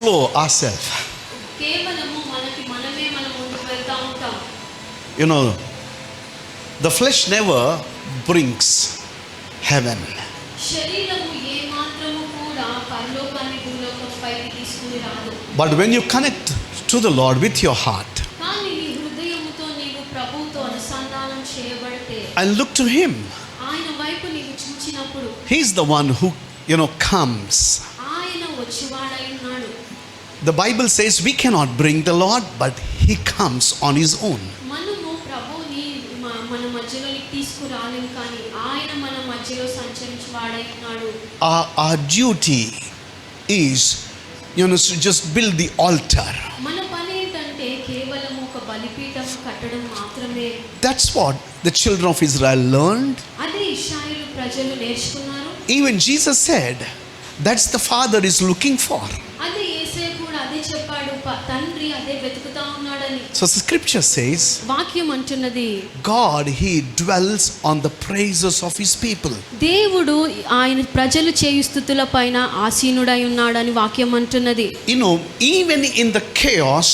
follow ourselves. కేవలము మనకి మనమే మనం ముందుకు వెళ్తా ఉంటాం. You know, the flesh never brings heaven. శరీరము ఏ మాత్రము కూడా పరలోకాన్ని భూలోకంపైకి తీసుకుని రాదు. But when you connect to the Lord with your heart కానీ నీ హృదయముతో నీవు ప్రభువుతో అనుసంధానం చేయబడితే and look to Him, ఆయన వైపు నీవు చూచినప్పుడు He's the one who, comes. ఆయన వచ్చువాడై ఉన్నాడు. The Bible says we cannot bring the Lord, but He comes on His own. మనము ప్రభువుని మన మధ్యలోకి తీసుకురాలేం, కానీ ఆయన మన మధ్యలో సంచరించువాడై ఉన్నాడు. Our duty is, to just build the altar. మన పని ఏంటంటే కేవలం ఒక బలిపీఠం కట్టడం మాత్రమే. That's what the children of Israel learned. అదే ఇశ్రాయేలు ప్రజలు నేర్చుకున్నారు. Even Jesus said, that's the Father is looking for. అదే యేసయ్య కూడా అదే చెప్పాడు, తండ్రి అదే వెతుకుతా ఉన్నాడని. So the scripture says, వాక్యం అంటున్నది, God, He dwells on the praises of His people. దేవుడు ఆయన ప్రజలు చేయు స్తుతుల పైన ఆసీనుడై ఉన్నాడని వాక్యం అంటున్నది. Even in the chaos,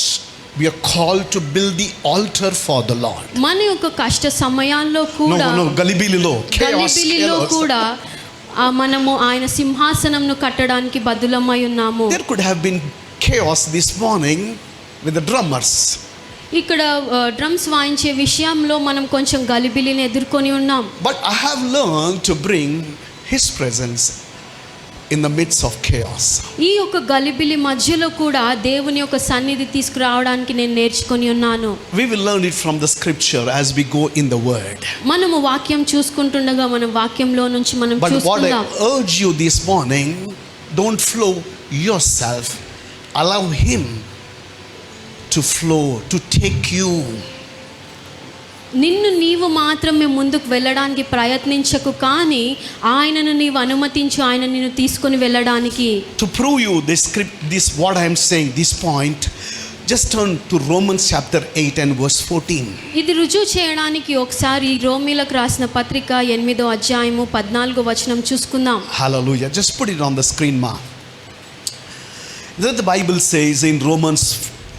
we are called to build the altar for the Lord. మన యొక్క కష్ట సమయాల్లో కూడా గలిబిలిలో కూడా మనము ఆయన సింహాసనంను కట్టడానికి బద్దులమై ఉన్నాము. There could have been chaos this morning with the drummers. ఇక్కడ డ్రమ్స్ వాయించే విషయంలో మనం కొంచెం గలిబిలిని ఎదుర్కొని ఉన్నాం. But I have learned to bring His presence in the midst of chaos. ఈ యొక్క గలిబిలి మధ్యలో కూడా దేవుని యొక్క సన్నిధి తీసుకురావడానికి నేను నేర్చుకొని ఉన్నాను. We will learn it from the scripture as we go in the word. మనము వాక్యం చూసుకుంటుండగా మనం వాక్యంలో నుంచి మనం చూసుకుందాం. But what I urge you this morning, don't flow yourself. Allow Him to flow, to take you. నిన్ను నీవు మాత్రమే ముందుకు వెళ్ళడానికి ప్రయత్నించకు, కానీ ఆయనను నీవు అనుమతించు, ఆయన నిన్ను తీసుకొని వెళ్ళడానికి. To prove you this what I am saying, this point, just turn to Romans chapter 8 and verse 14. ఇది రుజువు చేయడానికి ఒకసారి రోమీలకు రాసిన పత్రిక 8వ అధ్యాయము 14వ వచనం చూసుకుందాం. Hallelujah. Just put it on the screen, ma. The Bible says in Romans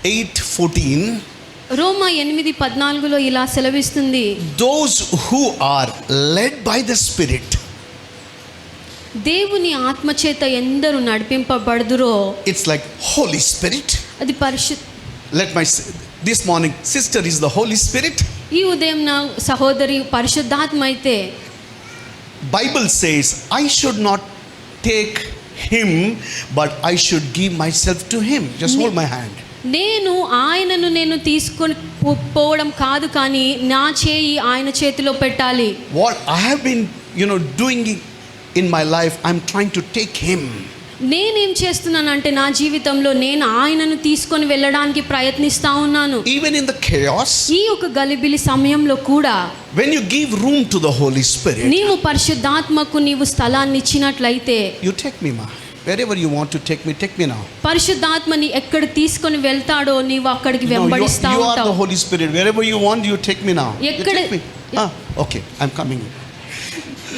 8:14, రోమా 8:14లో ఇలా సెలవిస్తుంది, those who are led by the Spirit. దేవుని ఆత్మ చేత ఎందరు నడిపింపబడుదురో. It's like Holy Spirit. అది this morning sister is the Holy Spirit. ఈ ఉదయం నా సహోదరి పరిశుద్ధాత్మ అయితే, Bible says I should not take Him, but I should give myself to Him. Just hold my hand. నేను తీసుకొని పోవడం కాదు, కానీ నా చేయి ఆయన చేతిలో పెట్టాలి. What I have been doing in my life, I'm trying to take Him. నేనేం చేస్తున్నానంటే నా జీవితంలో నేను ఆయనను తీసుకొని వెళ్ళడానికి ప్రయత్నిస్తా ఉన్నాను. Even in the chaos, ఈ ఒక గలిబిలి సమయంలో కూడా, when you give room to the Holy Spirit, నీవు పరిశుద్ధాత్మకు నీవు స్థలాన్ని ఇచ్చినట్లయితే, you take me, ma. Wherever you want to take me now. పరిశుద్ధాత్మని ఎక్కడ తీసుకొని వెళ్తాడో నీవు అక్కడికి వెంబడిస్తా ఉంటావు. You are the Holy Spirit. Wherever you want, you take me now. Okay, I'm coming.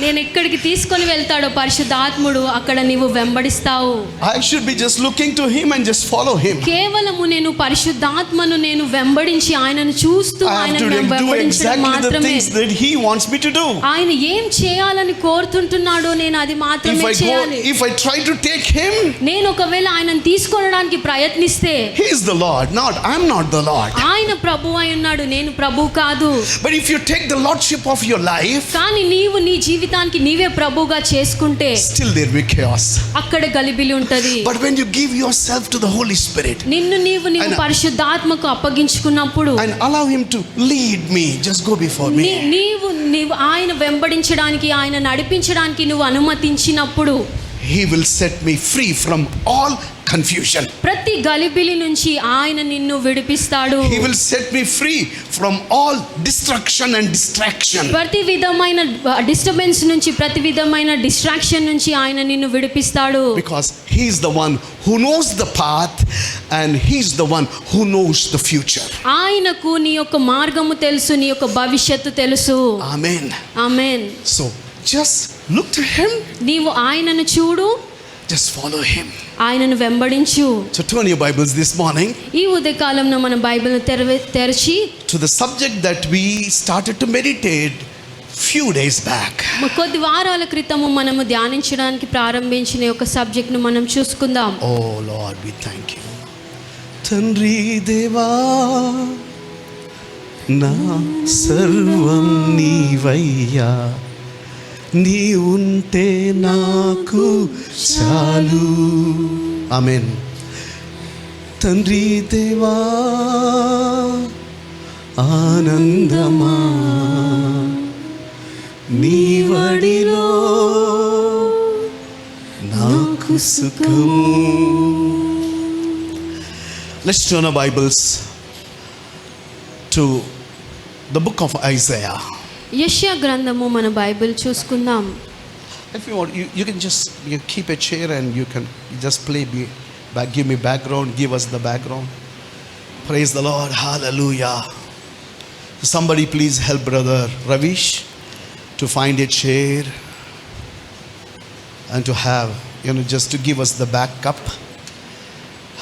నేను ఎక్కడికి తీసుకొని వెళ్తాడో పరిశుద్ధాత్ముడు, అక్కడ నీవు వెంబడిస్తావు. I should be just looking to Him and just follow Him. కేవలము నేను పరిశుద్ధాత్మను నేను వెంబడించి ఆయనను చూస్తూ ఆయనను వెంబడించడం మాత్రమే. that He wants me to do. ఆయన ఏం చేయాలని కోరుతుంటున్నాడో నేను అది మాత్రమే చేయాలి. If I try to take Him, నేను ఒకవేళ ఆయనను తీసుకొనడానికి ప్రయత్నిస్తే, He is the Lord, I'm not the Lord. ఆయన ప్రభువు అయి ఉన్నాడు, నేను ప్రభువు కాదు. But if you take the lordship of your life, కానీ నీవు నీ జీవితానికి నీవే ప్రభువుగా చేసుకుంటే, still there will be chaos. అక్కడ గలిబిలి ఉంటది. But when you give yourself to the Holy Spirit, నీవు పరిశుద్ధాత్మకు అప్పగించుకున్నప్పుడు, and allow Him to lead me, just go before me. నీవు ఆయన వెంబడించడానికి, ఆయన నడిపించడానికి నువ్వు అనుమతించినప్పుడు, He will set me free from all confusion. ప్రతి గలిబిలి నుంచి ఆయన నిన్ను విడిపిస్తాడు. He will set me free from all destruction and distraction. ప్రతి విధమైన డిస్టర్బెన్స్ నుంచి, ప్రతి విధమైన డిస్ట్రాక్షన్ నుంచి ఆయన నిన్ను విడిపిస్తాడు. Because He is the one who knows the path and He is the one who knows the future. ఆయనకు నీ యొక్క మార్గము తెలుసు, నీ యొక్క భవిష్యత్తు తెలుసు. Amen. Amen. So just look to Him. నీవు ఆయనను చూడు. Just follow him. ఆయనను వెంబడించు. So turn your Bibles this morning ఈ ఉదయకాలంలో మన బైబిల్ను తెరచి to the subject that we started to meditate few days back. కొద్ది వారాల క్రితము మనము ధ్యానించడానికి ప్రారంభించిన ఒక సబ్జెక్ట్ను మనం చూసుకుందాం. Oh Lord, we thank you. తండ్రి దేవా నా సర్వం నీవయ్యా, నీ ఉంటే నాకు చాలు. ఆమేన్. తండ్రి దేవా ఆనందమా నీ వడిలో నాకు సుఖము. Let's turn our Bibles to the book of Isaiah. యెషయా గ్రంథము మన బైబిల్ చూసుకుందాం. If you want, you can just keep a chair and you can just play give me background, give us the background. Praise the Lord. Hallelujah. Somebody please help brother Ravish to find a chair and to have, just to give us the backup.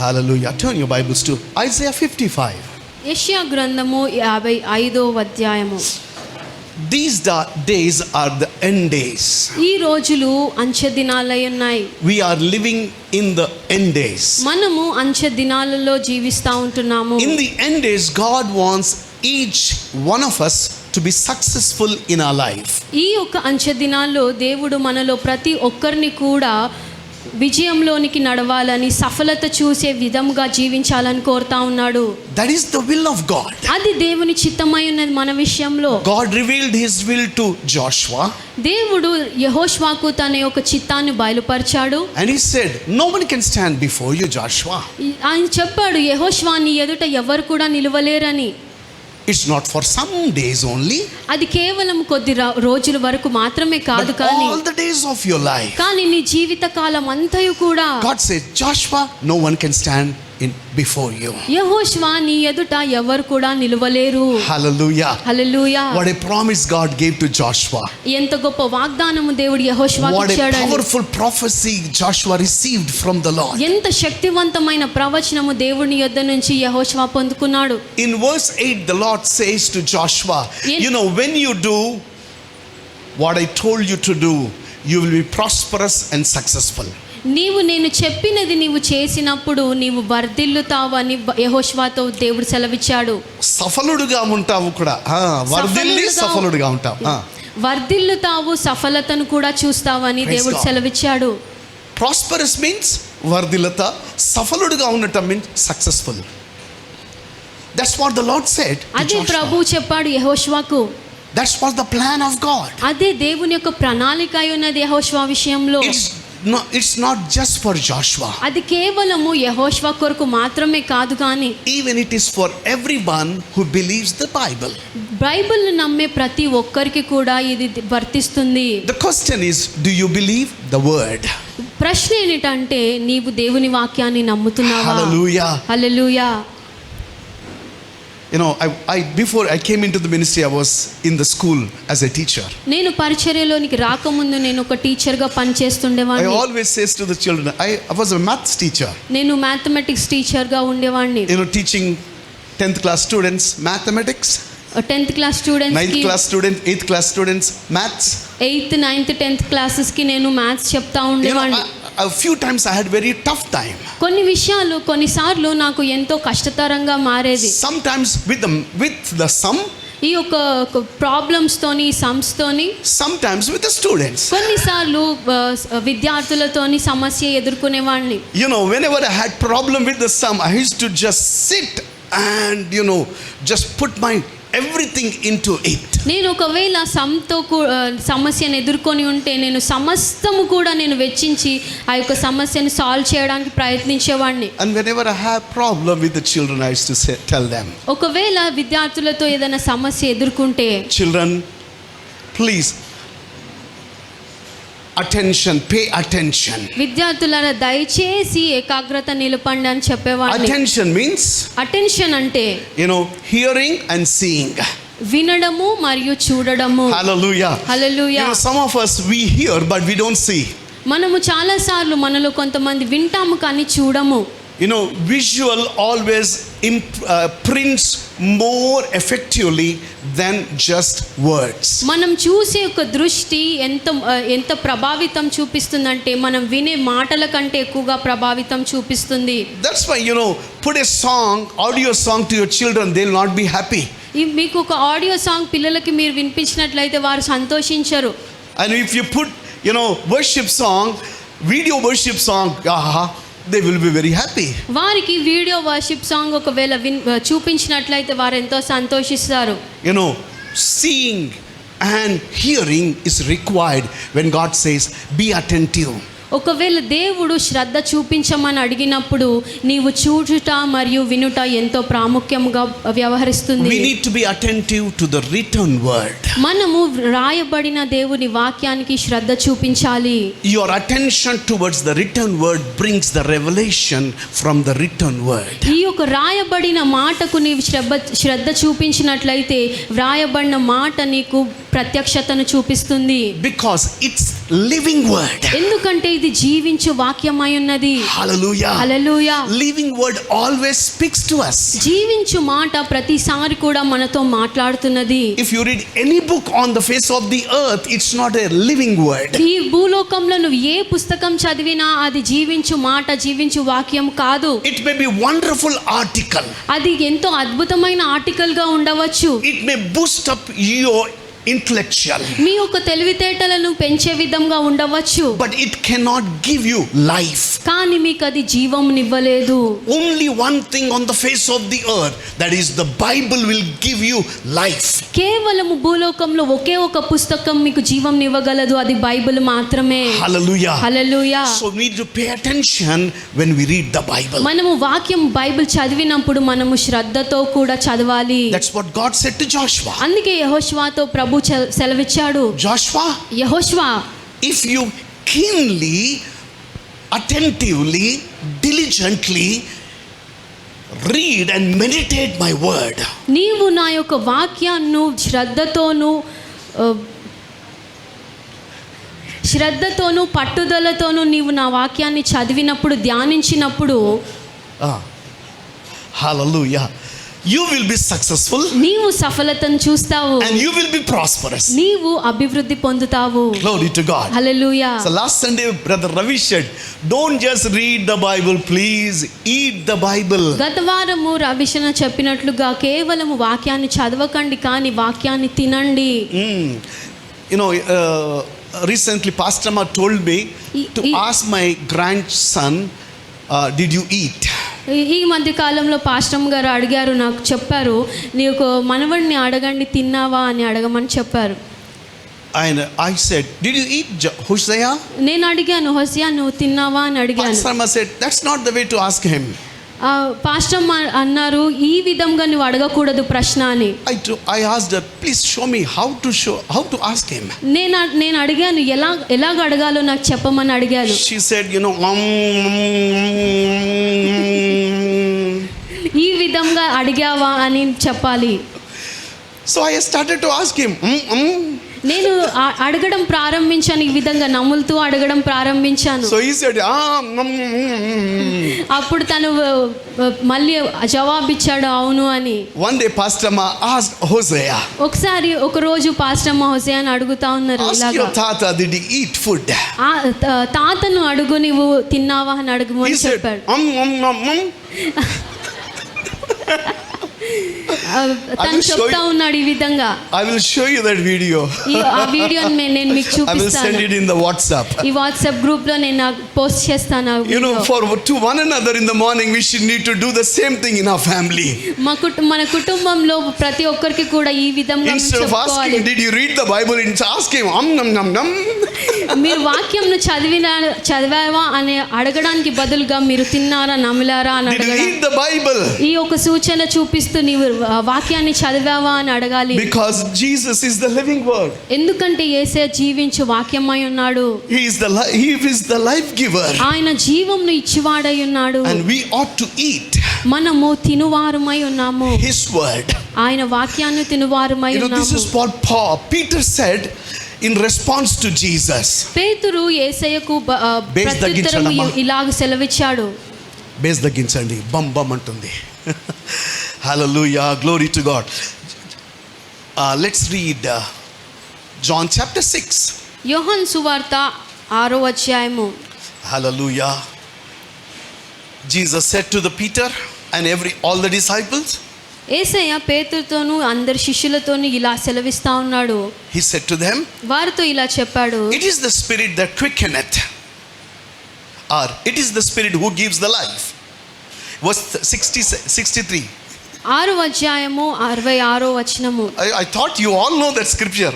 Hallelujah. Turn your Bibles to Isaiah 55. యెషయా గ్రంథము 55వ అధ్యాయము. These days are the end days. ఈ రోజులు అంచె దినాలై ఉన్నాయి. We are living in the end days. మనము అంచె దినాలలో జీవిస్తూ ఉంటున్నాము. In the end days, God wants each one of us to be successful in our life. ఈ యొక్క అంచె దినాల్లో దేవుడు మనలో ప్రతి ఒక్కరిని కూడా విజయంలోనికి నడవాలని, సఫలత చూసే విధముగా జీవించాలని కోరుతా ఉన్నాడు. That is the will of God. అది దేవుని చిత్తమై ఉన్నది మన విషయంలో. God revealed his will to Joshua. దేవుడు యెహోషువకు తన యొక్క చిత్తాన్ని బయలుపరిచాడు. And he said, no one can stand before you, Joshua. ఆయన చెప్పాడు, యెహోషువా నీ ఎదుట ఎవరు కూడా నిలవలేరని. It's not for some days only, అది కేవలం కొద్ది రోజుల వరకు మాత్రమే కాదు, but కానీ all the days of your life. కానీ నీ జీవిత కాలం అంతయు కూడా God said, Joshua, no one can stand before you. యెహోషువా నీ ఎదుట ఎవరు కూడా నిలవలేరు. Hallelujah. Hallelujah. What a promise God gave to Joshua. ఎంత గొప్ప వాగ్దానము దేవుడు యెహోషువాకు What a ఇచ్చాడు. powerful prophecy Joshua received from the Lord. ఎంత శక్తివంతమైన ప్రవచనము దేవుని యొద్ద నుంచి యెహోషువా పొందుకున్నాడు. In verse 8 the Lord says to Joshua, when you do what I told you to do, you will be prosperous and successful. నేను చెప్పినది నీవు చేసినప్పుడు నీవు వర్ధిల్లుతావు అని యెహోషువాతో దేవుడు సెలవిచ్చాడు. సఫలుడుగా ఉంటావు కూడా, వర్ధిల్లి సఫలుడుగా ఉంటావు. వర్ధిల్లుతావు, సఫలతను కూడా చూస్తావు అని దేవుడు సెలవిచ్చాడు. ప్రాస్పరస్ మీన్స్ వర్ధిల్లత, సఫలుడుగా ఉండటం means successful. That's what the Lord said to అదే Joshua. ప్రభువు చెప్పాడు యెహోషువాకు. That's what the plan of God. అదే దేవుని యొక్క ప్రణాళిక అయి ఉన్నది యెహోషువా విషయంలో. It's not just for Joshua. అది కేవలము యెహోషువా కొరకు మాత్రమే కాదు, కానీ even it is for everyone who believes the Bible. బైబిల్ను నమ్మే ప్రతి ఒక్కరికి కూడా ఇది వర్తిస్తుంది. The question is, do you believe the word? ప్రశ్న ఏంటంటే నీవు దేవుని వాక్యాన్ని నమ్ముతున్నావా? Hallelujah. Hallelujah. Before I came into the ministry, I was in the school as a teacher. నేను పరిచర్యలోనికి రాకముందు నేను ఒక టీచర్ గా పనిచేస్తుండేవాడిని. I always says to the children, I was a maths teacher. నేను మ్యాథమెటిక్స్ టీచర్ గా ఉండేవాడిని. Teaching 10th class students mathematics, 10th class students 9th కి, class students, 8th class students maths. 8th 9th 10th classes కి నేను maths చెప్తా ఉండేవాడిని. A few times I had very tough time. కొన్నిసార్లు నాకు ఎంతో కష్టతరంగా మారేది. Sometimes with the sum, ఈ యొక్క ప్రాబ్లమ్స్ తోని, సమ్స్ తోని, sometimes with the students. కొన్నిసార్లు విద్యార్థులతోని సమస్య ఎదుర్కొనేవాడిని. Whenever I had problem with the sum, I used to just sit and just put my everything into it. నేను ఒకవేళ సమస్యను ఎదుర్కొని ఉంటే నేను సమస్తము కూడా నేను వెచ్చించి ఆ యొక్క సమస్యను సాల్వ్ చేయడానికి ప్రయత్నించేవాడిని. And whenever I have problem with the children, I used to tell them, ఒకవేళ విద్యార్థులతో ఏదైనా సమస్య ఎదుర్కొంటే, children, please attention, pay attention. విద్యార్థులారా దయచేసి ఏకాగ్రత నిలపండి అని చెప్పేవాడిని. Attention means, అటెన్షన్ అంటే hearing and seeing. వినడము మరియు చూడడము. Hallelujah. Hallelujah. Some of us, we hear but we don't see. మనము చాలాసార్లు మనలో కొంతమంది వింటాము కానీ చూడము. You know, visual always prints more effectively than just words. మనం చూసే ఒక దృష్టి ఎంత ప్రభావితం చూపిస్తుందంటే మనం వినే మాటల కంటే ఎక్కువగా ప్రభావితం చూపిస్తుంది. That's why, you know, put a song, audio song to your children, they'll not be happy. మీకు ఒక ఆడియో సాంగ్ పిల్లలకి మీరు వినిపించినట్లయితే వారు సంతోషించరు. And if you put, you know, worship song, video worship song, they will be very happy. వారికి video worship song ఒకవేళ చూపించినట్లయితే వారు ఎంతో సంతోషిస్తారు. You know, seeing and hearing is required when God says, be attentive. ఒకవేళ దేవుడు శ్రద్ధ చూపించమని అడిగినప్పుడు నీవు చూచుట మరియు వినుట ఎంతో ప్రాముఖ్యంగా వ్యవహరిస్తుంది. We need to be attentive to the written word. మనము రాయబడిన దేవుని వాక్యానికి శ్రద్ధ చూపించాలి. Your attention towards the written word brings the revelation from the written word. ఈ యొక్క రాయబడిన మాటకు నీవు శ్రద్ధ చూపించినట్లయితే వ్రాయబడిన మాట నీకు ప్రత్యక్షతను చూపిస్తుంది. Because it's living word. ఎందుకంటే ఇది జీవించు వాక్యమై ఉన్నది. Hallelujah. Hallelujah. Living word always speaks to us. జీవించు మాట ప్రతిసారి కూడా మనతో మాట్లాడుతున్నది. If you read any book on the face of the earth, it's not a living word. ఈ భూలోకంలో నువ్వు ఏ పుస్తకం చదివినా అది జీవించు మాట, జీవించు వాక్యం కాదు. It may be wonderful article. అది ఎంతో అద్భుతమైన ఆర్టికల్ గా ఉండవచ్చు. It may boost up your intellectual. మీ యొక్క తెలివితేటలను పెంచే విధంగా ఉండవచ్చు. But it cannot give you life. కానీ మీకు అది జీవమునివ్వలేదు. Only one thing on the face of the earth, that is the Bible, will give you life. కేవలము భూలోకంలో ఒకే ఒక పుస్తకం మీకు జీవమునివ్వగలదు, అది బైబిల్ మాత్రమే. Hallelujah. Hallelujah. So we need to pay attention when we read the Bible. మనము వాక్యం Bible చదివినప్పుడు మనము శ్రద్ధతో కూడా చదవాలి. That's what God said to Joshua. అందుకే యెహోషువతో ప్రభు సెలవిచ్చాడు. Joshua, యెహోషువా, if you keenly, attentively, diligently read and meditate my word, నీవు నా యొక్క వాక్యాన్ని శ్రద్ధతోను పట్టుదలతోను నీవు నా వాక్యాన్ని చదివినప్పుడు, ధ్యానించినప్పుడు, hallelujah, you will be successful నీవు సఫలతను చూస్తావు. and you will be prosperous. నీవు అభివృద్ధి పొందుతావు. Glory to God. Hallelujah. So last Sunday brother Ravi said, don't just read the Bible, please eat the Bible. గత వారము రవిశన చెప్పినట్లుగా కేవలము వాక్యాన్ని చదవకండి కానీ వాక్యాన్ని తినండి. You know, recently Pastor Ma told me to ask my grandson, did you eat? ఈ మధ్య కాలంలో పాస్టమ్ గారు అడిగారు, నాకు చెప్పారు, నీకు మనవడిని అడగండి తిన్నావా అని అడగమని చెప్పారు. And I said, did you eat Hosea? నేను అడిగాను, హోషేయ నువ్వు తిన్నావా అని అడిగాను. Pastor Ma said, that's not the way to ask him. పాస్టమ్ అన్నారు, ఈ విధంగా నువ్వు అడగకూడదు ప్రశ్న అని. I asked her, please show me how to ask him. నేను అడిగాను, ఎలాగ అడగాలో నాకు చెప్పమని అడిగాను. She said, you know, ఈ విధంగా అడిగావా అని చెప్పాలి. So I started to ask him, నేను అడగడం ప్రారంభించాను, ఈ విధంగా నమ్ములుతూ అడగడం ప్రారంభించాను. So he said, అప్పుడు తను మళ్ళీ జవాబిచ్చాడు అవును అని. One day Pastor Ma asked Hosea, ఒకసారి ఒక రోజు పాస్టర్ హోషేయ అని అడుగుతా ఉన్నారు, ask ఇలాగా your tata, did he eat food? తాతను అడుగు, నీవు తిన్నావా అని అడుగు అని He said, చెప్పాడు. తను చెప్తా ఉన్నాడు ఈ విధంగా. I will show you that video. ఆ వీడియోని నేను మీకు I will send చూపిస్తాను. it in the WhatsApp. ఈ వాట్సాప్ గ్రూప్ లో నేను పోస్ట్ చేస్తాను. You know, to one another in the morning, we should need to do the same thing in our family. మన కుటుంబంలో ప్రతి ఒక్కరికి కూడా ఈ విధంగా Instead of చెప్పుకోవాలి. asking, did you read the Bible? Ask him, మీరు వాక్యంను చదివావా అని అడగడానికి బదులుగా మీరు తిన్నారా నమిలారా అని Did you అడగాలి. read the Bible? ఈ ఒక సూచన చూపిస్తూ నీవు వాక్యాన్ని చదివావా అని అడగాలి. Because Jesus is the living word. ఎందుకంటే యేసయ్య జీవించు వాక్యమై ఉన్నాడు. He is the life giver. ఆయన జీవంను ఇచ్చివాడై ఉన్నాడు. And we ought to eat మనము తినువారమై ఉన్నాము. His word. ఆయన వాక్యాన్ని తినువారమై You know, this ఉన్నాము. is what Peter said in response to Jesus. పేతురు యేసయ్యకు బేస్ ప్రత్యుత్తరం తగ్గించండమ్మా. ఇలాగ సెలవిచ్చాడు. బేస్ తగ్గించండి, బమ్ బమ్ అంటుంది. Hallelujah, glory to God. Let's read John chapter 6. యోహాను సువార్త 6వ అధ్యాయము. Hallelujah. Jesus said to the Peter and all the disciples, యేసయ్య పేతురుతోనూ అందరి శిష్యులతోనూ ఇలా సెలవిస్తా ఉన్నాడు. he said to them, వారితో ఇలా చెప్పాడు, it is the spirit that quickeneth, or it is the spirit who gives the life. Verse 63. 6వ అధ్యాయము 66వ వచనము. I thought you all know that scripture.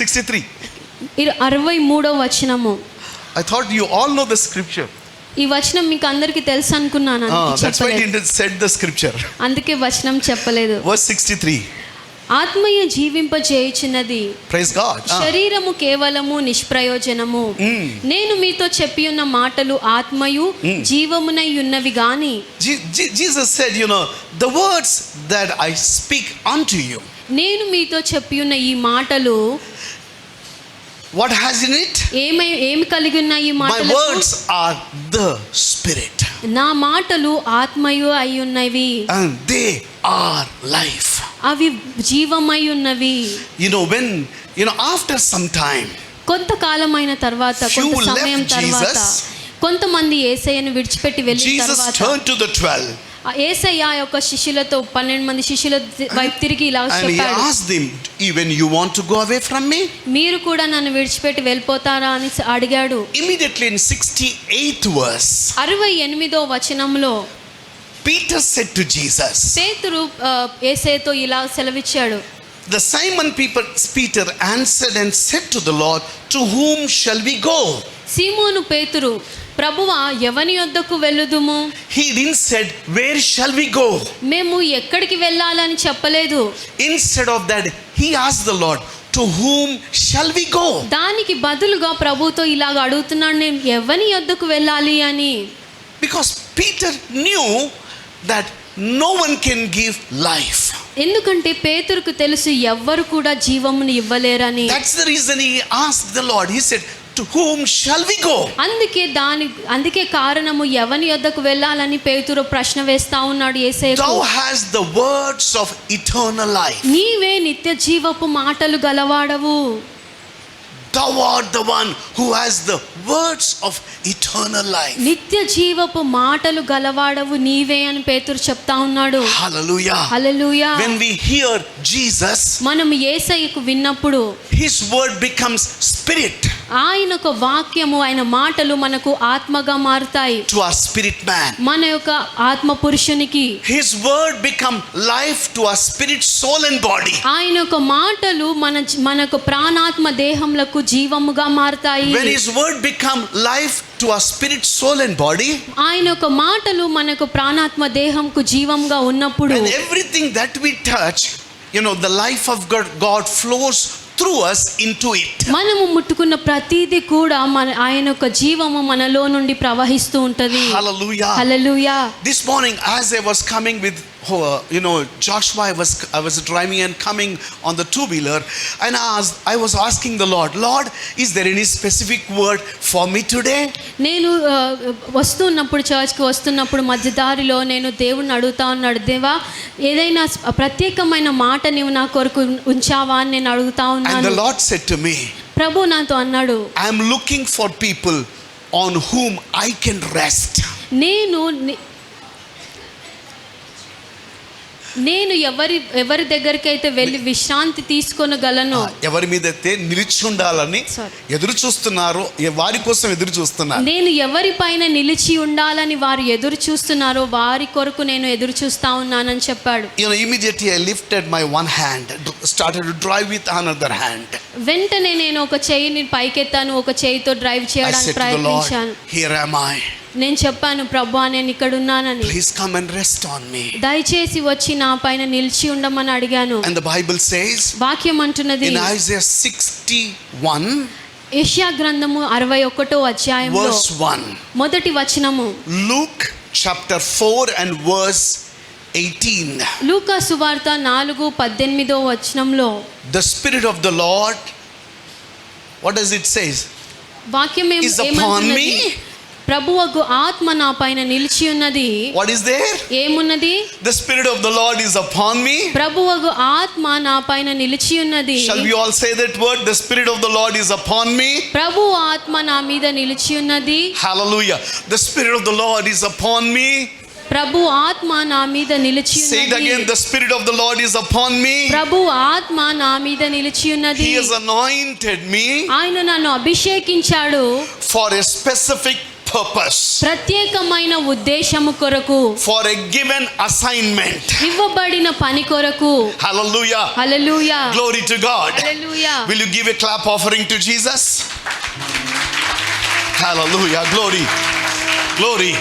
63. 63వ వచనము. I thought you all know the scripture. ఈ వచనం మీకు అందరికీ తెలుసు అనుకున్నాను, అందుకే That's why he చెప్పలేదు. didn't said the scripture. అందుకే వచనం చెప్పలేదు. Verse 63. ఆత్మయు జీవింపజేయుచున్నది, Praise God. శరీరము కేవలము నిష్ప్రయోజనము. నేను మీతో చెప్పి ఉన్న మాటలు ఆత్మయు జీవమునై ఉన్నవి గాని. Jesus said, the words that I speak unto you. నేను మీతో చెప్పి ఉన్న ఈ మాటలు What has in it? ఏమి కలిగి ఉన్నాయి ఈ My మాటలు? words are the spirit, నా మాటలు ఆత్మయు అయి ఉన్నవి, and they are life. అవి జీవమై ఉన్నవి. When after some time, కొంతకాలమైన తర్వాత, few కొంత సమయం left తర్వాత Jesus. కొంతమంది యేసయ్యను విడిచిపెట్టి వెళ్ళిన Jesus తర్వాత turned to the 12 యేసయ్య యొక్క శిష్యులతో 12 మంది శిష్యుల వైపు తిరిగి ఇలా and he చెప్పాడు, asked them, even you want to go away from me? మీరు కూడా నన్ను విడిచిపెట్టి వెళ్ళిపోతారా అని అడిగాడు. Immediately in 68th verse, 68వ వచనంలో Peter said to Jesus, పేతురు యేసయ్యతో ఇలా సెలవిచ్చాడు. the Simon Peter answered and said to the Lord, to whom shall we go? సీమోను పేతురు, ప్రభువా ఎవని యొద్దకు వెళ్ళుదుము? He didn't said, where shall we go? మేము ఎక్కడికి వెళ్ళాలని చెప్పలేదు. Instead of that, he asked the Lord, to whom shall we go? దానికి బదులుగా ప్రభుతో ఇలాగ అడుగుతున్నాడు, నేను ఎవని యొద్దకు వెళ్ళాలి అని. Because Peter knew that no one can give life. ఎందుకంటే పేతురుకు తెలుసు ఎవ్వరు కూడా జీవమును ఇవ్వలేరని. That's the reason he asked the Lord. He said, to whom shall we go? అందుకే కారణము ఎవని యొద్దకు వెళ్ళాలని పేతురు ప్రశ్న వేస్తా ఉన్నాడు యేసయ్యకు. Thou hast the words of eternal life. నీవే నిత్య జీవపు మాటలు గలవాడవు. Thou art the one who has the words of eternal life. నిత్య జీవపు మాటలు గలవాడవు నీవే అని పేతురు చెప్తా ఉన్నాడు. Hallelujah. Hallelujah. When we hear Jesus, మనం యేసయ్యకు విన్నప్పుడు his word becomes spirit ఆయన యొక్క వాక్యము, ఆయన మాటలు మనకు ఆత్మగా మారుతాయి. to our spirit man. మన యొక్క ఆత్మ పురుషునికి His word become life to our spirit, soul and body. ఆయన యొక్క మాటలు మనకు ప్రాణాత్మ దేహములకు జీవముగా మారుతాయి. When his word become life to our spirit, soul and body, ఆయన యొక్క మాటలు మనకు ప్రాణాత్మ దేహంకు జీవంగా ఉన్నప్పుడు, and everything that we touch, the life of God flows through us into it. మనము ముట్టుకున్న ప్రతిదీ కూడా ఆయన యొక్క జీవము మనలో నుండి ప్రవహిస్తూ ఉంటది. Hallelujah. Hallelujah. This morning as I was coming with Joshua, I was driving and coming on the two-wheeler, and I was asking the Lord, is there any specific word for me today? నేను వస్తున్నప్పుడు చర్చ్కి వస్తున్నప్పుడు మధ్య దారిలో నేను దేవుణ్ణి అడుగుతా ఉన్నాడు, దేవా ఏదైనా ప్రత్యేకమైన మాట నీవు నా కొరకు ఉంచావా అని నేను అడుగుతా And the ఉన్నాను. Lord said to me, ప్రభు నాతో అన్నాడు, I am looking for people on whom I can rest. నేను ఎవరి దగ్గరికి అయితే వెళ్ళి విశ్రాంతి తీసుకొనగలను, ఎవరి మీద అయితే నిలిచి ఉండాలని ఎదురు చూస్తున్నారో, వారి కోసం ఎదురు చూస్తున్నారు. నేను ఎవరిపైన నిలిచి ఉండాలని వారు ఎదురు చూస్తున్నారో వారి కొరకు నేను ఎదురు చూస్తా ఉన్నానని చెప్పాడు. Immediately I lifted my one hand, started to drive with another hand. వెంటనే నేను ఒక చెయ్యిని పైకెత్తాను, ఒక చెయ్యితో డ్రైవ్ చేయడానికి ప్రయత్నించాను. Here am I. నేను చెప్పాను, ప్రభువా నేను ఇక్కడ ఉన్నానని, please come and rest on me. దయచేసి వచ్చి నా పైన నిలిచి ఉండమని అడిగాను. And the Bible says, వాక్యం అంటున్నది in Isaiah 61, యెషయా గ్రంథము 61వ అధ్యాయంలో verse 1, మొదటి వచనము, Luke chapter 4 and verse 18, లూకా సువార్త 4:18వ వచనంలో, the Spirit of the Lord What does it say? వాక్యం Is upon ఏమంటున్నది? me. ప్రభువగు ఆత్మ నా పైన నిలిచి ఉన్నది. What is there? ఏమున్నది? The Spirit of the Lord is upon me. ప్రభువగు ఆత్మ నా పైన నిలిచి ఉన్నది. Shall we all say that word? The Spirit of the Lord is upon me. ప్రభు ఆత్మ నా మీద నిలిచి ఉన్నది. Hallelujah. The Spirit of the Lord is upon me. ప్రభు ఆత్మ నా మీద నిలిచి Say it again. ఉన్నది. The Spirit of the Lord is upon me. ప్రభు ఆత్మ నా మీద నిలిచి ఉన్నది. He has anointed me ఆయన నన్ను అభిషేకించాడు for a specific purpose, ప్రత్యేకమైన ఉద్దేశము కొరకు, for a given assignment. ఇవ్వబడిన పని కొరకు. Hallelujah. Hallelujah. Glory to God. Hallelujah. Will you give a clap offering to Jesus? Hallelujah. Glory. Glory.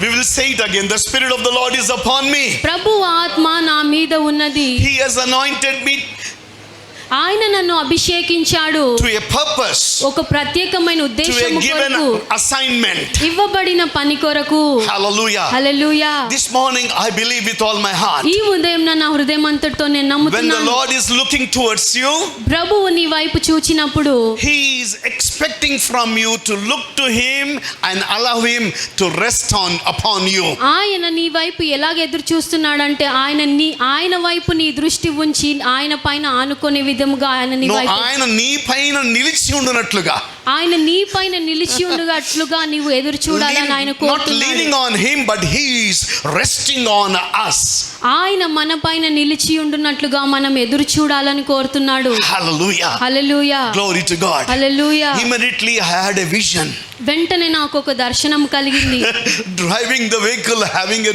We will say it again. The Spirit of the Lord is upon me. ప్రభు ఆత్మ నా మీద ఉన్నది. He has anointed me ఆయన నన్ను అభిషేకించాడు to a purpose, ఒక ప్రత్యేకమైన to ఉద్దేశము a given కొరకు, assignment. ఇవ్వబడిన పని కొరకు. Hallelujah. Hallelujah. This morning I believe with all my heart. ఈ ఉదయం నా హృదయం అంతటితో నేను When the నమ్ముతున్నాను. Lord is looking towards you, ప్రభువు నీ వైపు చూచినప్పుడు He is expecting from you to look to Him and allow Him to rest upon you. ఆయన నీ వైపు ఎలాగ ఎదురు చూస్తున్నాడంటే ఆయన వైపు నీ దృష్టి ఉంచి ఆయన పైన ఆనుకునే విధంగా ఆయన నీ No, వైపు, ఆయన నీ పైన నిలిచి ఉండునట్లుగా, ఆయన నీ పైన నిలిచి ఉండగట్లుగా నీవు ఎదురు చూడాలని ఆయన not కోరుతున్నాడు. leaning on Him, but He is resting on us. ఆయన మన పైన నిలిచి ఉండునట్లుగా మనం ఎదురు చూడాలని కోరుతున్నాడు. Hallelujah. Hallelujah. Glory to God. Hallelujah. Immediately I had a vision. వెంటనే నాకు ఒక దర్శనం కలిగింది. Driving the vehicle, having a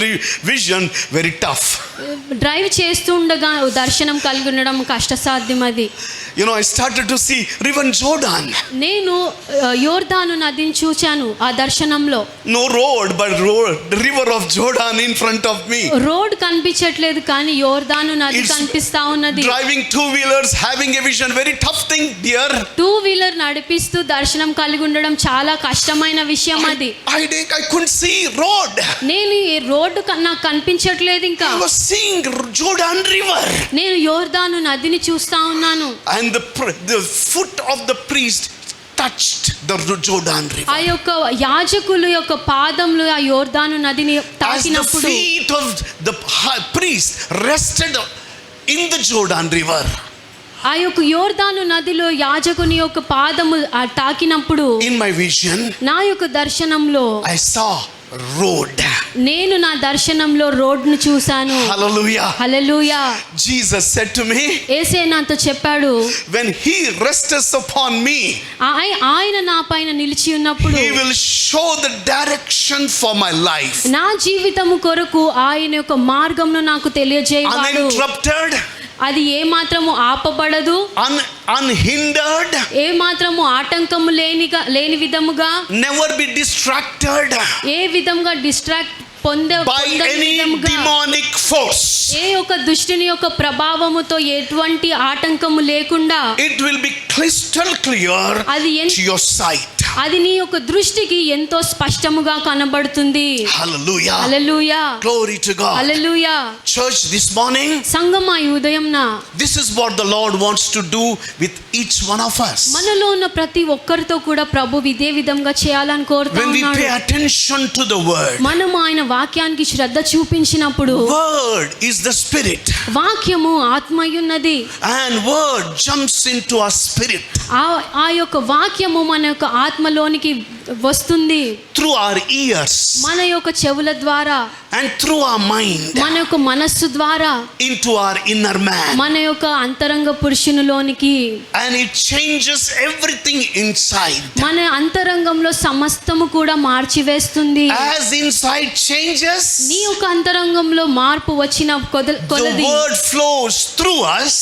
vision, very tough. Drive చేస్తుండగా దర్శనం కలిగి ఉండడం కష్టసాధ్యం అది. You know, I started to see River Jordan. నేను యోర్దాను నదిని చూచాను ఆ దర్శనంలో. No road, but the river of Jordan in front of me. Road కనిపించట్లేదు కానీ యోర్దాను నది It's కనిపిస్తా ఉన్నది. Driving two-wheelers, having a vision, very tough thing, dear. 2-వీలర్ నడిపిస్తూ దర్శనం కలిగి ఉండడం చాలా కష్టమైన విషయం అది. I couldn't see road. నేను ఈ రోడ్డు నాకు కనిపించట్లేదు ఇంకా. I was seeing Jordan River. నేను యోర్దాను నదిని చూస్తా ఉన్నాను. And the foot of the priest touched the Jordan River. ఆ యొక్క యాజకుల యొక్క పాదములు ఆ యోర్దాను నదిని As the తాకినప్పుడు feet of the priest rested in the Jordan River, ఆ యొక్క యోర్దాను నదిలో యాజకుని యొక్క పాదము తాకినప్పుడు in my vision, నా యొక్క దర్శనంలో I saw road. నేను నా దర్శనంలో రోడ్ను చూశాను. Hallelujah. Hallelujah. Jesus said to me, యేసే నాతో చెప్పాడు, when He rests upon me, ఆయన నా పైన నిలిచి ఉన్నప్పుడు He will show the direction for my life. నా జీవితము కొరకు ఆయన యొక్క మార్గమును నాకు తెలియజేయవాడు. Uninterrupted, అది ఏ మాత్రము ఆపబడదు, unhindered, ఏ మాత్రము ఆటంకము లేని విధముగా, never be distracted ఏ విధంగా distract by any demonic force. ఏ ఒక దుష్టుని యొక్క ప్రభావముతో ఎటువంటి ఆటంకము లేకుండా It will be crystal clear అది to your sight. అది నీ యొక్క దృష్టికి ఎంతో స్పష్టముగా కనబడుతుంది. Hallelujah. Hallelujah. Glory to God. Hallelujah. Church, this morning, సంగమా ఈ ఉదయంన this is what the Lord wants to do with each one of us. మనలో ఉన్న ప్రతి ఒక్కరితో కూడా ప్రభు ఇదే విధంగా చేయాలని కోరుతా When we ఉన్నాడు. pay attention to the word, మనం ఆయన వాక్యానికి శ్రద్ధ చూపించినప్పుడు word is the spirit, వాక్యము ఆత్మయున్నది. and word jumps into our spirit ఆ యొక్క వాక్యము మన యొక్క ఆత్మలోనికి వస్తుంది. through our ears మన యొక్క చెవుల ద్వారా, and through our mind మన యొక్క మనస్సు ద్వారా into our inner man, మన యొక్క అంతరంగ పురుషునిలోనికి, and it changes everything inside. మన అంతరంగంలో సమస్తము కూడా మార్చివేస్తుంది. As inside changes, నీ యొక్క అంతరంగంలో మార్పు వచ్చిన the కొలది word flows through us.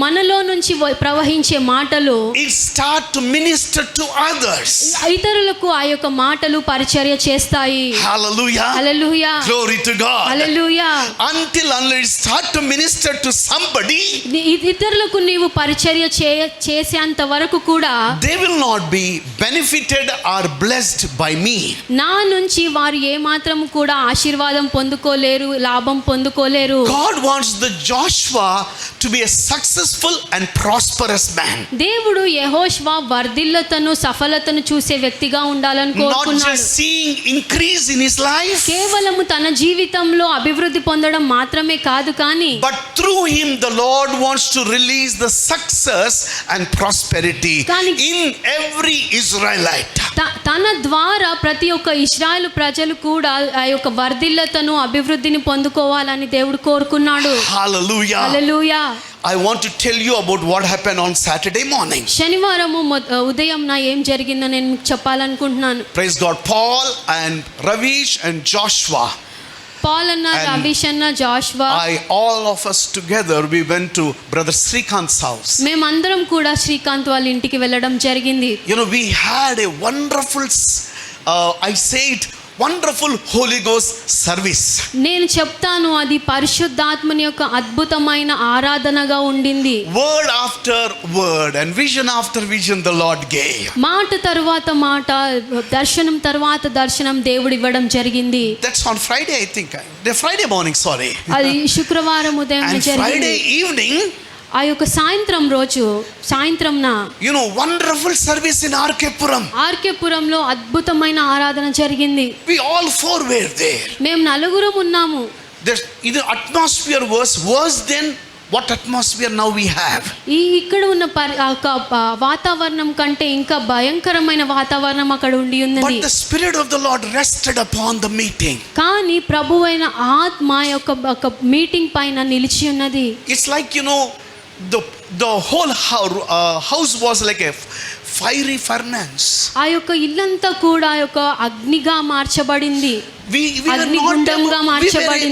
మనలో నుంచి ప్రవహించే మాటలు It start to minister to others. others. ఇతరులకు ఆ యొక్క మాటలు పరిచర్య చేస్తాయి. Hallelujah. Hallelujah. Glory to God. Hallelujah. Until unless you start to minister to somebody, ఇతరులకు నీవు పరిచర్య చేసేంత వరకు కూడా they will not be benefited or blessed by me. నా నుంచి వారు ఏ మాత్రం కూడా ఆశీర్వాదం పొందుకోలేరు, లాభం పొందుకోలేరు. God wants the Joshua to be a successful and prosperous man. దేవుడు యెహోషువ వర్ధిల్లతను సఫలతను చూసే వ్యక్తిగా ఉండాలని Not కోరుకున్నాడు. just seeing increase in his life, కేవలము తన జీవితంలో అభివృద్ధి పొందడం మాత్రమే కాదు, కానీ but through him the Lord wants to release the success and prosperity in every Israelite. తన ద్వారా ప్రతి ఒక్క ఇశ్రాయేలు ప్రజలు కూడా ఆ యొక్క వర్ధిల్లతను అభివృద్ధిని పొందుకోవాలని దేవుడు కోరుకున్నాడు. Hallelujah. Hallelujah. I want to tell you about what happened on Saturday morning. శనివారము ఉదయం ఏం జరిగిందో నేను మీకు చెప్పాలనుకుంటున్నాను. Praise God. Paul and Ravish and Joshua, Paul అన్న, రవీష్ అన్న, Jashuva, all of us together, we went to Brother Srikanth's house. మేమందరం కూడా శ్రీకాంత్ వాళ్ళ ఇంటికి వెళ్ళడం జరిగింది. You know, we had a wonderful, I say it, wonderful Holy Ghost service. నేను చెప్తాను, అది పరిశుద్ధాత్మని యొక్క అద్భుతమైన ఆరాధనగా ఉండింది. Word after word and vision after vision the Lord gave. మాట తర్వాత మాట, దర్శనం తర్వాత దర్శనం దేవుడు ఇవ్వడం జరిగింది. That's on Friday, I think. The Friday morning, sorry. అది శుక్రవారం ఉదయం And జరిగింది. Friday evening, ఆ యొక్క సాయంత్రం రోజు సాయంత్రంన you know, wonderful service in RK-పురం. ఆర్కేపురంలో అద్భుతమైన ఆరాధన జరిగింది. We all four were there. మేము నలుగురం ఉన్నాము. The atmosphere was worse than what atmosphere now we have. ఇక్కడ ఉన్న వాతావరణం కంటే ఇంకా భయంకరమైన వాతావరణం అక్కడ ఉండి ఉన్నది. But the Spirit of the Lord rested upon the meeting. కానీ ప్రభువైన ఆత్మ యొక్క మీటింగ్ పైన నిలిచి ఉన్నది. It's like, you know, the whole house was like a fiery furnace. ఆ యొక్క ఇల్లంతా కూడా ఆ యొక్క అగ్నిగా మార్చబడింది. We were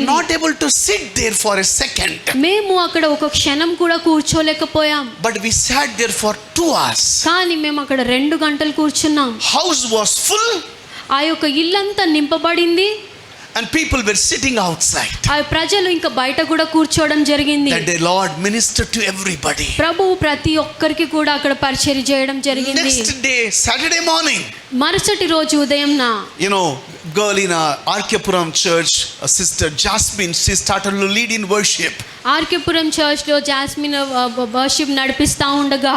not able to sit there for a second. మేము అక్కడ ఒక క్షణం కూడా కూర్చోలేకపోయాం. But we sat there for 2 hours. కానీ మేము అక్కడ 2 గంటలు కూర్చున్నాం. House was full. ఆ యొక్క ఇల్లంతా నింపబడింది. And people were sitting outside. ఆ ప్రజలు ఇంకా బయట కూడా కూర్చోవడం జరిగింది. That the Lord ministered to everybody. ప్రభువు ప్రతి ఒక్కరికి కూడా అక్కడ పరిచర్య చేయడం జరిగింది. Next day, Saturday morning, మరుసటి రోజు ఉదయంన, you know, girl in RK-పురం church, sister Jasmine, she started to lead in worship. RK Puram church లో జాస్మిన్ వర్షిప్ నడిపిస్తా ఉండగా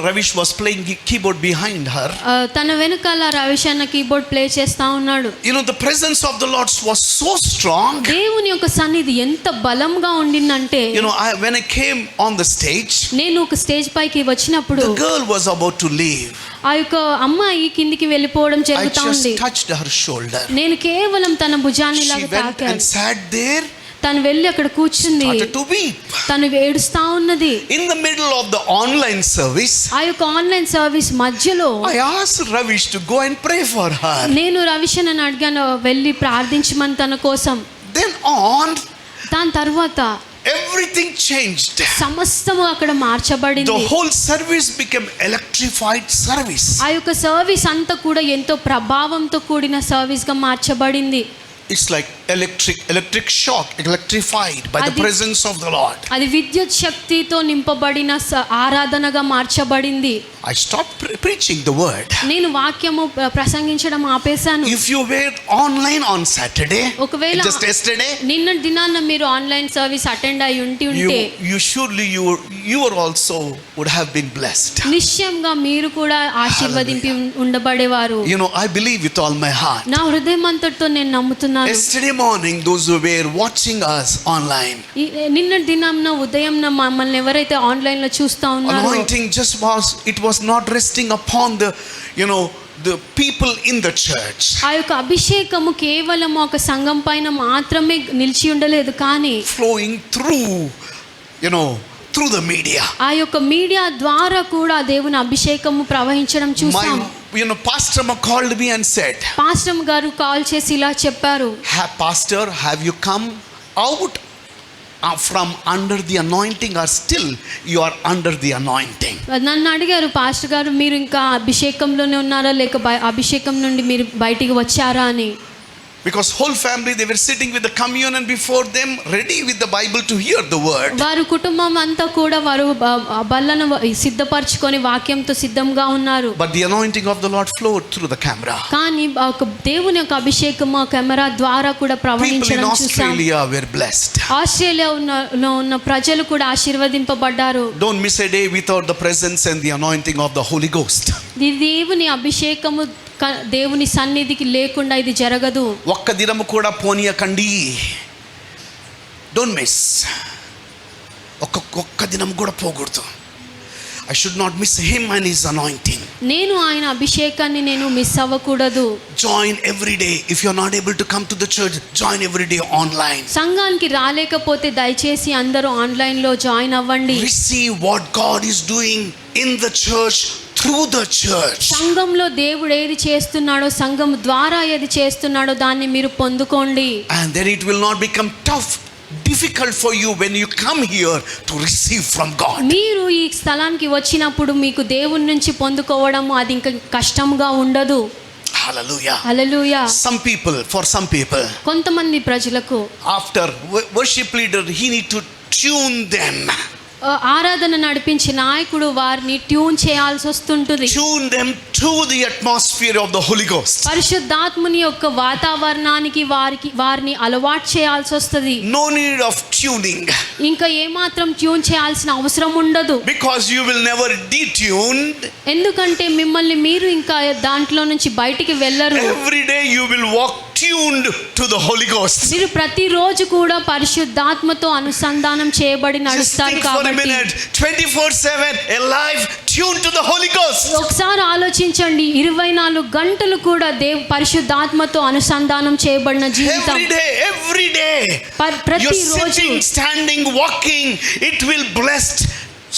Ravish was playing keyboard behind her. తన వెనకాల రవిష్ అన్న కీబోర్డ్ ప్లే చేస్తా ఉన్నాడు. You know, the presence of the Lord was so strong. దేవుని యొక్క సన్నిధి ఎంత బలంగా ఉండిందంటే, you know, when I came on the stage, నేను ఒక స్టేజ్ పైకి వచ్చినప్పుడు the girl was about to leave. ఆ యొక్క అమ్మాయి కిందికి వెళ్ళిపోవడం జరుగుతా I ఉంది. just touched her shoulder. నేను కేవలం తన భుజాన్ని She లాగా went తాకాను. and sat there. తను వెళ్ళి అక్కడ కూర్చుంది. Started to weep. తను ఏడుస్తా ఉన్నది. In the middle of the online service, ఆ యొక్క ఆన్లైన్ సర్వీస్ మధ్యలో I asked Ravish to go and pray for her. నేను రవిష్ అన్నని అడిగాను, వెళ్ళి ప్రార్థించమని తన కోసం. Then on, దాని తర్వాత everything changed. సమస్తము అక్కడ మార్చబడింది. The whole service became electrified service. ఆ యొక్క సర్వీస్ అంతా కూడా ఎంతో ప్రభావంతో కూడిన సర్వీస్ గా మార్చబడింది. It's like electric shock, electrified by the presence of the Lord. అది విద్యుత్ శక్తితో నింపబడిన ఆరాధనగా మార్చబడింది. I stopped preaching the word. నేను వాక్యము ప్రసంగించడం ఆపేశాను. If you were online on Saturday, ఒకవేళ just yesterday, నిన్న దినాన మీరు ఆన్లైన్ సర్వీస్ అటెండ్ అయి ఉంటే you surely you also would have been blessed. నిశ్చయంగా మీరు కూడా ఆశీర్వదింపి ఉండబడేవారు. You know, I believe with all my heart. నా హృదయం అంతటితో నేను నమ్ముతున్నాను. Yesterday morning, those who were watching us online, నిన్న దినంన ఉదయంన మమ్మల్ని ఎవరైతే ఆన్లైన్ లో చూస్తా ఉన్నారో, anointing it was not resting upon the, you know, the people in the church. ఆ యొక్క అభిషేకము కేవలం ఒక సంఘం పైన మాత్రమే నిలిచి ఉండలేదు, కానీ flowing through, you know, through the media. ఆ యొక్క మీడియా ద్వారా కూడా దేవుని అభిషేకము ప్రవహించడం చూసాం. You know, Pastor called me and said, pastor గారు కాల్ చేసి ఇలా చెప్పారు, Pastor, have you come out from under the anointing, or still you are under the anointing? నన్ను అడిగారు, పాస్టర్ గారు మీరు ఇంకా అభిషేకంలోనే ఉన్నారా లేక అభిషేకం నుండి మీరు బయటికి వచ్చారా అని. Because whole family, they were sitting with the communion before them, ready with the Bible to hear the word. వారు కుటుంబం అంతా కూడా వారు బల్లను సిద్ధపరచుకొని వాక్యంతో సిద్ధంగా ఉన్నారు. But the anointing of the Lord flowed through the camera. కానీ దేవుని యొక్క అభిషేకం ఆ కెమెరా ద్వారా కూడా People in ప్రవహించడం చూసాం. Australia were blessed. ఆస్ట్రేలియా ఉన్న ప్రజలు కూడా ఆశీర్వదింపబడ్డారు. Don't miss a day without the presence and the anointing of the Holy Ghost. దేవుని అభిషేకము దేవుని సన్నిధికి లేకుండా ఇది జరగదు. ఒక్క దినము కూడా పోనీయకండి. Don't miss. ఒక్క దినం కూడా పోకూడదు. I should not miss him and his anointing. నేను ఆయన అభిషేకాన్ని నేను మిస్ అవ్వకూడదు. Join every day. If you are not able to come to the church, join every day online. సంఘానికి రాలేకపోతే దయచేసి అందరూ ఆన్లైన్ లో జాయిన్ అవ్వండి. Receive what God is doing in the church through the church. సంఘంలో దేవుడు ఏది చేస్తున్నాడో, సంఘం ద్వారా ఏది చేస్తున్నాడో దాన్ని మీరు పొందుకోండి. And then it will not become tough, difficult for you when you come here to receive from God. మీరు ఈ స్థలానికి వచ్చినప్పుడు మీకు దేవుని నుంచి పొందుకోవడం అది ఇంకా కష్టంగా ఉండదు. Hallelujah. Hallelujah. For some people, కొంతమంది ప్రజలకు after worship leader, he need to tune them. ఆరాధన నడిపించే నాయకుడు వారిని ట్యూన్ చేయాల్సి వస్తుంటుంది. Tune them to the atmosphere of the Holy Ghost. పరిశుద్ధాత్మని యొక్క వాతావరణానికి వారిని అలవాటు చేయాల్సి వస్తుంది. No need of tuning. ఇంకా ఏమాత్రం ట్యూన్ చేయాల్సిన అవసరం ఉండదు. Because you will never detuned. ఎందుకంటే మిమ్మల్ని మీరు ఇంకా దాంట్లో నుంచి బయటికి వెళ్ళరు. Every day you will walk tuned to the Holy Ghost. మీరు ప్రతిరోజు కూడా పరిశుద్ధాత్మతో అనుసంధానం చేయబడి నడుస్తారు కాబట్టి 24/7 a life tuned to the Holy Ghost. ఒకసారి ఆలోచించండి, 24 గంటలు కూడా పరిశుద్ధాత్మతో అనుసంధానం చేయబడిన జీవితం. Every day ప్రతిరోజు you're sitting, standing, walking, it will bless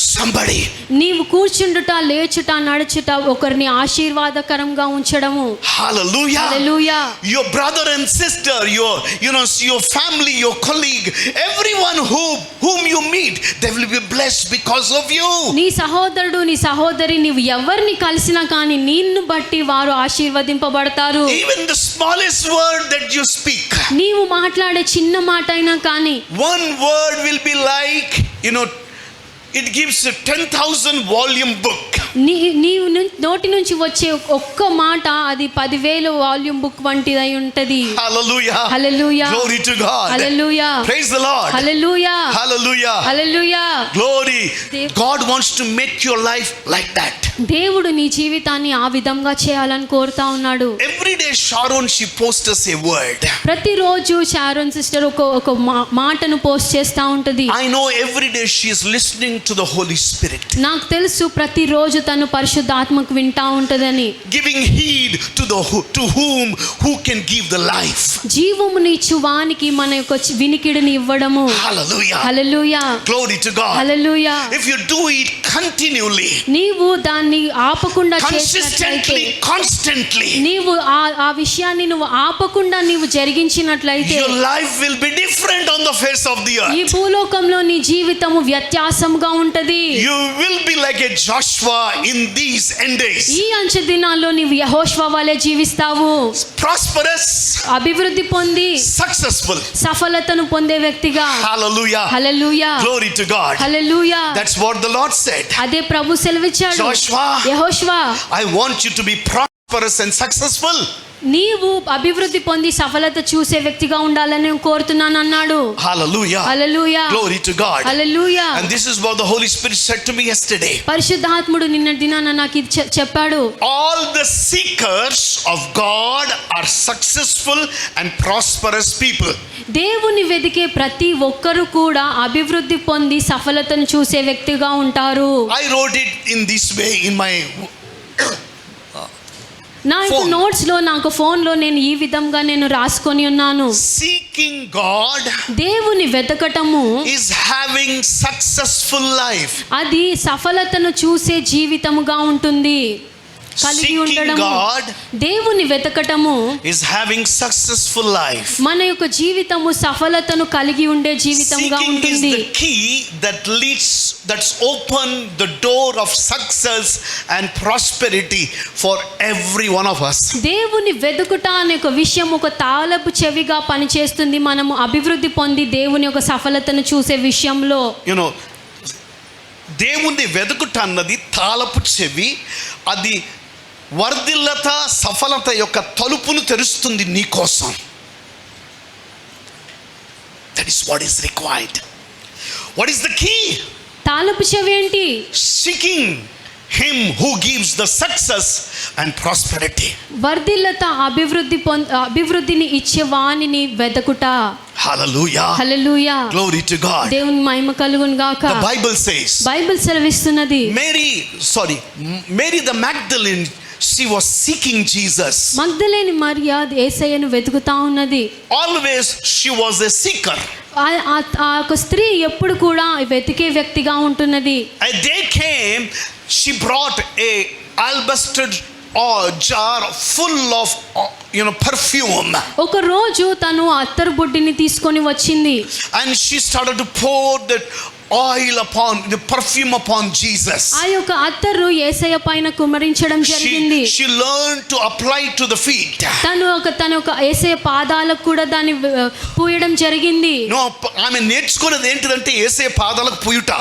somebody. నీవు కూర్చుండుట, లేచుట, నడుచుట ఒకరిని ఆశీర్వాదకరంగా ఉంచడము. Hallelujah. Hallelujah. Your brother and sister, your family, your colleague, everyone whom you meet, they will be blessed because of you. నీ సహోదరుడు, నీ సహోదరి, నీవు ఎవరిని కలిసినా కానీ నిన్ను బట్టి వారు ఆశీర్వదింపబడతారు. Even the smallest word that you speak, నీవు మాట్లాడే చిన్న మాట అయినా కానీ, one word will be like, it gives a 10,000 volume book. నీవు నోటి నుంచి వచ్చే ఒక్క మాట అది 10,000 వాల్యూమ్ బుక్ వంటిదై ఉంటది. Hallelujah. Hallelujah. Glory to God. Hallelujah. Praise the Lord. Hallelujah. Hallelujah. Hallelujah. Glory. God wants to make your life like that. దేవుడు నీ జీవితాన్ని ఆ విధంగా చేయాలని కోరుతా ఉన్నాడు. Every day Sharon, she posts us a word. ప్రతిరోజు షారోన్ సిస్టర్ ఒక మాటను పోస్ట్ చేస్తా ఉంటది. I know every day she is listening to the Holy Spirit. నాకు తెలుసు ప్రతిరోజు తను పరిశుద్ధాత్మకు వింటా ఉంటదని. Giving heed to who can give the life. జీవమునిచ్చు వానికి మన యొక్క వినికిడిని ఇవ్వడము. Hallelujah. Hallelujah. Glory to God. Hallelujah. If you do it continually, నీవు దాన్ని ఆపకుండా consistently, constantly, నీవు ఆ విషయాన్ని నువ్వు ఆపకుండా నీవు జరిగించినట్లయితే your life will be different on the face of the earth. ఈ భూలోకంలో నీ జీవితము వ్యత్యాసంగా ఉంటది. You will be like a Joshua in these end days. ఈ అంచె దినాల్లో నీవు యెహోషువ వలె జీవిస్తావు. Prosperous, అభివృద్ధి పొంది successful, సఫలతను పొందే వ్యక్తిగా. Hallelujah. Hallelujah. Glory to God. Hallelujah. That's what the Lord said. అదే ప్రభు సెలవిచ్చాడు. యెహోషువ, I want you to be prosperous and successful. నీవు అభివృద్ధి పొంది సఫలత చూసే వ్యక్తిగా ఉండాలని నేను కోరుతున్నాను అన్నాడు. Hallelujah. Hallelujah. Glory to God. Hallelujah. And this is what the Holy Spirit said to me yesterday. పరిశుద్ధాత్ముడు నిన్న దినాన నాకు ఇది చెప్పాడు. All the seekers of God are successful and prosperous people. దేవుని వెదికే ప్రతి ఒక్కరు కూడా అభివృద్ధి పొంది సఫలతను చూసే వ్యక్తిగా ఉంటారు. I wrote it in this way in my నా నోట్స్ లో నాకు ఫోన్ లో నేను ఈ విధంగా నేను రాసుకొని ఉన్నాను. Seeking God, దేవుని వెతకటము is having successful life. అది సఫలతను చూసే జీవితముగా ఉంటుంది. కలిగి Seeking ఉండడము, God దేవుని వెతకటము is having successful life. మన యొక్క జీవితము సఫలతను కలిగి ఉండే జీవితంగా Seeking is ఉంటుంది. the key that's open the door of success and prosperity for every one of us. దేవుని వెతుకుట అనే ఒక విషయం ఒక తాళపు చెవిగా పనిచేస్తుంది. మనము అభివృద్ధి పొంది దేవుని యొక్క సఫలతను చూసే విషయంలో. You know, దేవుణ్ణి వెతుకుట అన్నది తాళపు చెవి. అది వర్ధిల్లత సఫలత యొక్క తలుపును తెరుస్తుంది నీ కోసం. That is what is required. What is the key? తాళపు చెవి ఏంటి? Seeking him who gives the success and prosperity. వర్ధిల్లత అభివృద్ధిని ఇచ్చే వానిని వెతకుట. Hallelujah. Hallelujah. Glory to God. దేవుని మహిమ కలుగును గాక. The Bible says బైబిల్ సెలవిస్తున్నది, Mary the Magdalene, she was seeking Jesus. మగ్దలేని మరియ యేసయ్యను వెతుకుతా ఉన్నది. Always she was a seeker. ఆ ఒక స్త్రీ ఎప్పుడు కూడా వెతికే వ్యక్తిగా ఉంటున్నది. A day came, she brought a alabaster jar full of perfume. ఒక రోజు తను అత్తరు బుడ్డిని తీసుకొని వచ్చింది. And she started to pour that oil upon the perfume upon Jesus. ఆ యొక్క అత్తరు యేసయ్య పైన కుమ్మరించడం జరిగింది. She learned to apply to the feet. తను ఒక యేసయ్య పాదాలకు కూడా దాన్ని పూయడం జరిగింది. ఆమె నేర్చుకున్నది ఏంటిదంటే యేసయ్య పాదాలకు పూయుట.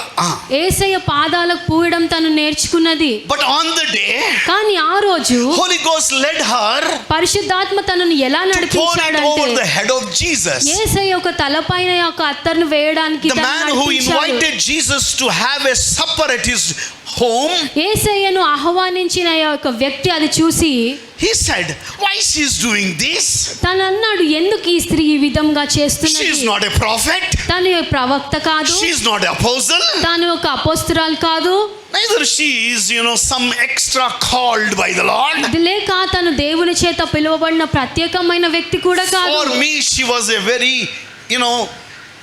యేసయ్య పాదాలకు పూయడం తను నేర్చుకున్నది. But on the day, కానీ ఆ రోజు Holy Ghost led her పరిశుద్ధాత్మ తనను ఎలా to pour it నడిపించాడంటే over the head of Jesus. యేసయ్య ఒక తలపైన యొక్క అత్తరును వేయడానికి The man who invited Jesus to have a supper at his home, యేసయ్యను ఆహ్వానించిన యొక్క వ్యక్తి అది చూసి he said, why she is doing this? తను అన్నాడు, ఎందుకు ఈ స్త్రీ ఈ విధంగా She చేస్తున్నది? is not a prophet. తను ప్రవక్త కాదు, She is not an apostle. తను ఒక అపోస్తలురాలు కాదు, Neither she is, some extra called by the Lord. ఇది లేక తను దేవుని చేత పిలువబడిన ప్రత్యేకమైన వ్యక్తి కూడా కాదు. For me, she was a very,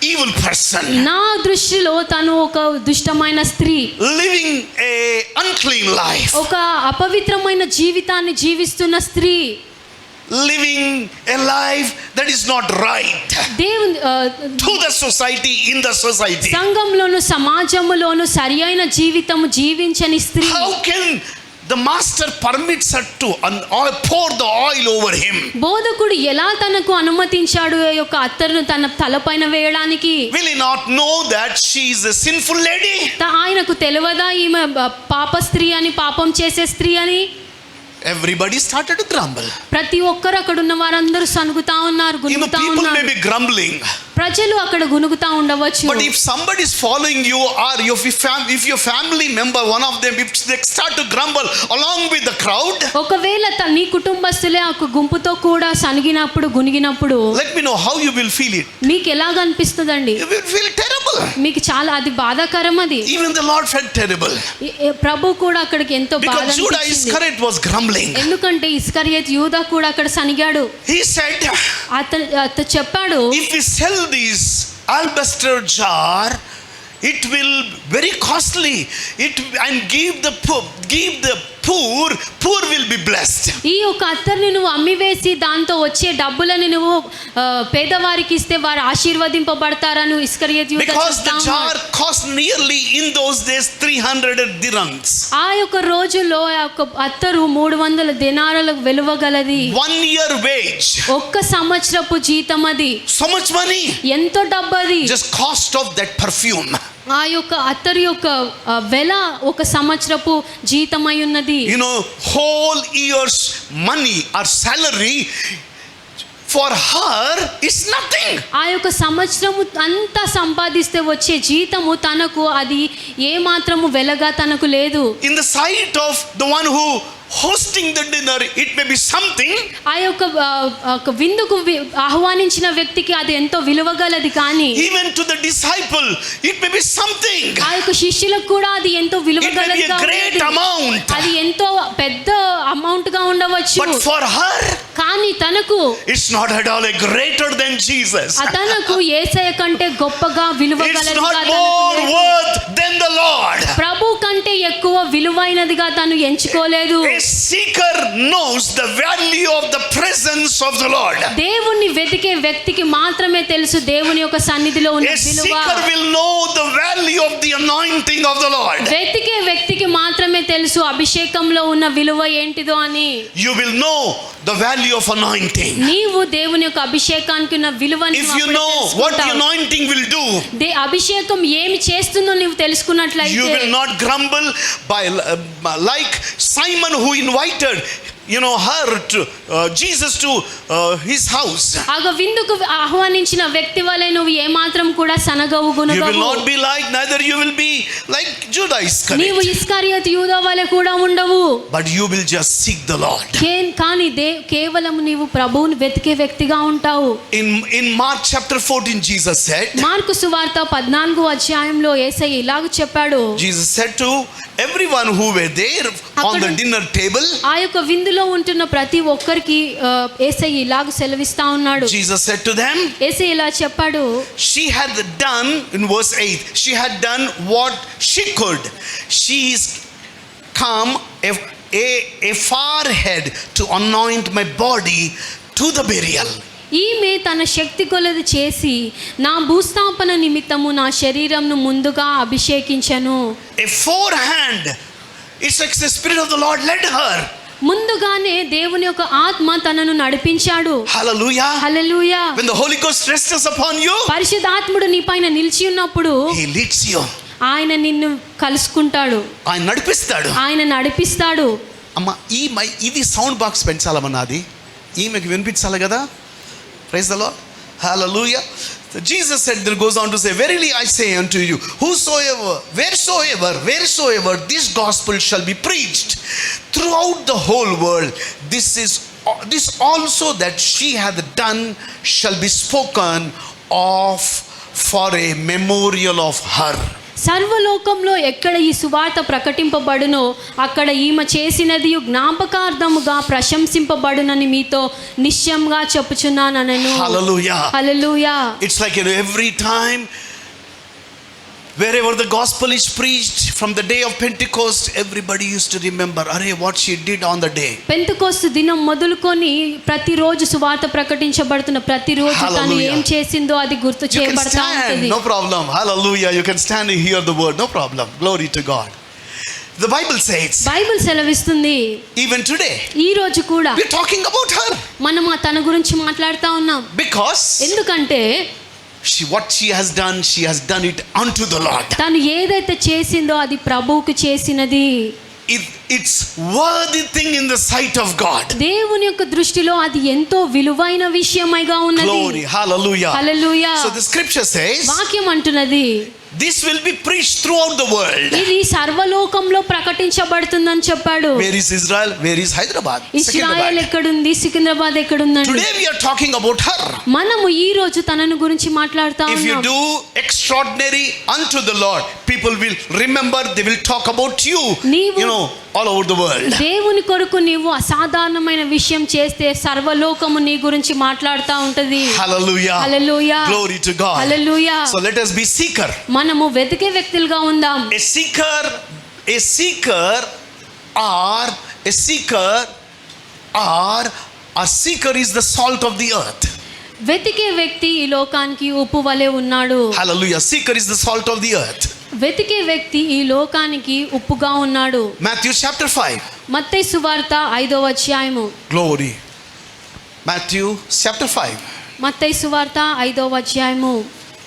evil person. నా దృష్టిలో తను ఒక దుష్టమైన స్త్రీ, Living a unclean life. ఒక అపవిత్రమైన జీవితాన్ని జీవిస్తున్న స్త్రీ, Living a life that is not right దేవుని to the society, in the society. సంఘంలోను సమాజంలోను సరియైన జీవితం జీవించని స్త్రీ. How can the master permits her to pour the oil over him? బోధకుడు ఎలా తనకు అనుమతించాడు ఈ యొక్క అత్తరును తన తలపైన వేయడానికి? Will he not know that she is a sinful lady? ఆయనకు తెలియదా ఈమె పాప స్త్రీ అని, పాపం చేసే స్త్రీ అని? Everybody started to grumble. ప్రతి ఒక్కరు అక్కడ ఉన్న వారందరూ సనుగుతా ఉన్నారు, గునుగుతా People may ఉన్నారు. be grumbling. ప్రజలు అక్కడ గునుగుతా ఉండవచ్చు. But if somebody is following you, or if your family member, one of them, if they start to grumble along with the crowd, ఒకవేళ నీ కుటుంబస్తులే ఆ గుంపుతో కూడా సనిగినప్పుడు, గునిగినప్పుడు let me know how you will feel it. మీకు ఎలాగ అనిపిస్తుందండి? You will feel terrible. మీకు చాలా అది బాధాకరం. అది Even the Lord felt terrible. ప్రభు కూడా అక్కడికి ఎంతో బాధ Because Judah అనిపించింది. Iscariot was grumbling. ఎందుకంటే ఇస్కరియోతు యూదా కూడా అక్కడ సనిగాడు. He said, అతను చెప్పాడు, if we sell this alabaster jar, it will very costly. And give the poor will be blessed. ఈ యొక్క అత్తర్ని నువ్వు అమ్మివేసి దాంతో వచ్చే డబ్బులను నువ్వు పేదవారికి ఇస్తే వారు ఆశీర్వదింపబడతారని ఇస్కరియోతు యూదా Because the చెప్తా jar ఉన్నాడు. cost nearly in those days 300 dirhams. ఆ యొక్క రోజుల్లో ఆ యొక్క అత్తరు 300 దినారాలకు విలువగలది. 1 year wage. ఒక్క సంవత్సరపు జీతం అది. So much money. ఎంతో డబ్బు అది. Just cost of that perfume. ఆ యొక్క అత్తరు యొక్క వెల ఒక సంవత్సరపు జీతమై ఉన్నది. Whole year's money or salary for her is nothing. ఆ యొక్క సంవత్సరము అంతా సంపాదిస్తే వచ్చే జీతము తనకు అది ఏ మాత్రము వెలగా తనకు లేదు. In the sight of the one who hosting the dinner, it may be something. ఆ యొక్క విందుకు ఆహ్వానించిన వ్యక్తికి అది ఎంతో విలువగలది, కానీ Even to the disciple, it may be something. ఆ యొక్క శిష్యులకు కూడా అది ఎంతో విలువగలది. It may be a great amount. అది ఎంతో పెద్ద అమౌంట్ గా ఉండవచ్చు. But for her, కానీ తనకు it's not at all a greater than Jesus. తనకు యేసయ్య కంటే గొప్పగా It's విలువగలదిగా not తనకు more లేదు. worth than the Lord. ప్రభు కంటే ఎక్కువ విలువైనదిగా తను ఎంచుకోలేదు. A seeker knows the value of the presence of the Lord. దేవుణ్ణి వెతికే వ్యక్తికి మాత్రమే తెలుసు దేవుని యొక్క సన్నిధిలో ఉన్న A విలువ. seeker will know the value of the anointing of the Lord. వెతికే వ్యక్తికి మాత్రమే తెలుసు అభిషేకంలో ఉన్న విలువ ఏంటిదో అని. You will know the value of anointing. నీవు దేవుని యొక్క అభిషేకానికి ఉన్న విలువని If you know what the anointing will do, అభిషేకం ఏమి చేస్తుందో నీవు you తెలుసుకున్నట్లయితే will not grumble by like Simon who invited her to Jesus to his house. ఆగ విందుకు ఆహ్వానించిన వ్యక్తి వలె నువ్వు ఏమాత్రం కూడా సనగవు You will గుణగవు. not be like, neither you will be like Judas నీవు Iscariot, ఇస్కరియోతు యూదా వలె కూడా ఉండవు. but you will just seek the Lord. కానీ కేవలం నీవు ప్రభువుని వెతికే వ్యక్తిగా ఉంటావు. In Mark chapter 14, Jesus said, mark సువార్త 14వ అధ్యాయంలో యేసయ్య ఇలాగ చెప్పాడు. Jesus said to everyone who were there on the dinner table, ఆ యొక్క విందులో ఉంటున్న ప్రతి ఒక్కరికి యేసయ్య ఇలాగ సెలవిస్తా ఉన్నాడు. Jesus said to them, యేసయ్య ఇలా చెప్పాడు, she had done, in verse 8, she had done what she could. She is come a far ahead to anoint my body to the burial. ఈమె తన శక్తి కొలది చేసి నా భూస్థాపన నిమిత్తము నా శరీరంను ముందుగా అభిషేకించెను. A forehand, it's like the Spirit of the Lord led her. ముందుగానే దేవుని యొక్క ఆత్మ తనను నడిపించాడు. Hallelujah. Hallelujah. When the Holy Ghost rests upon you, పరిశుద్ధాత్ముడు నీ పైన నిలిచి ఉన్నప్పుడు He leads you. ఆయన నిన్ను కలుసుకుంటాడు, ఆయన నడిపిస్తాడు. ఆయన నడిపిస్తాడు. అమ్మ ఇది సౌండ్ బాక్స్ పెంచాలమ్మా, నాది ఈమెకి వినిపించాలి కదా. Praise the Lord. Hallelujah. So Jesus said, there goes on to say, verily I say unto you, wheresoever this gospel shall be preached throughout the whole world, this also that she hath done shall be spoken of for a memorial of her. సర్వలోకంలో ఎక్కడ ఈ సువార్త ప్రకటింపబడునో అక్కడ ఈమె చేసినది జ్ఞాపకార్థముగా ప్రశంసింపబడునని మీతో నిశ్చయంగా చెప్పుచున్నానను. Hallelujah. Hallelujah. It's like every time wherever the gospel is preached from the day of Pentecost, everybody used to remember, what she did on the day. Pentecost దినం మొదలుకొని ప్రతిరోజు సువార్త ప్రకటించబడుతున్న ప్రతిరోజు తను ఏం చేసిందో అది గుర్తు You can చేయబడతా stand, ఉంటుంది. no problem. Hallelujah. You can stand and hear the word, no problem. Glory to God. The Bible says, Bible సెలవిస్తుంది, even today, ఈ రోజు కూడా we're talking about her మనం తన గురించి మాట్లాడుతా ఉన్నాం. because ఎందుకంటే what she has done it unto the Lord. తను ఏదైతే చేసిందో అది ప్రభువుకు చేసినది. It's worthy thing in the sight of God. దేవుని యొక్క దృష్టిలో అది ఎంతో విలువైన విషయమైగా ఉన్నది. Glory. Hallelujah. Hallelujah. So the scripture says, వాక్యం అంటున్నది, this will be preached throughout the world. ఇది సర్వలోకంలో ప్రకటించబడుతుందని చెప్పాడు. Where is Israel? Where is Hyderabad? Israel ఎక్కడుంది, సికింద్రాబాద్ ఎక్కడుందండి. Today we are talking about her. మనము ఈ రోజు తనను గురించి మాట్లాడుతా If you ఉన్నాం. do extraordinary unto the Lord, people will remember, they will talk about you, all over the world. దేవుని కొరకు నీవు అసాధారణమైన విషయం చేస్తే సర్వలోకము నీ గురించి మాట్లాడుతూ ఉంటది. Hallelujah. Hallelujah. Glory to God. Hallelujah. So let us be seeker. మనము వెతికే వ్యక్తులుగా ఉందాం. A seeker is the salt of the earth. వెతికే వ్యక్తి ఈ లోకానికి ఉప్పు వలె ఉన్నాడు. Hallelujah. Seeker is the salt of the earth. వెతికే వ్యక్తి ఈ లోకానికి ఉప్పుగా ఉన్నాడు. Matthew chapter 5. మత్తయి సువార్త 5వ అధ్యాయము. Glory. Matthew chapter 5. మత్తయి సువార్త 5వ అధ్యాయము.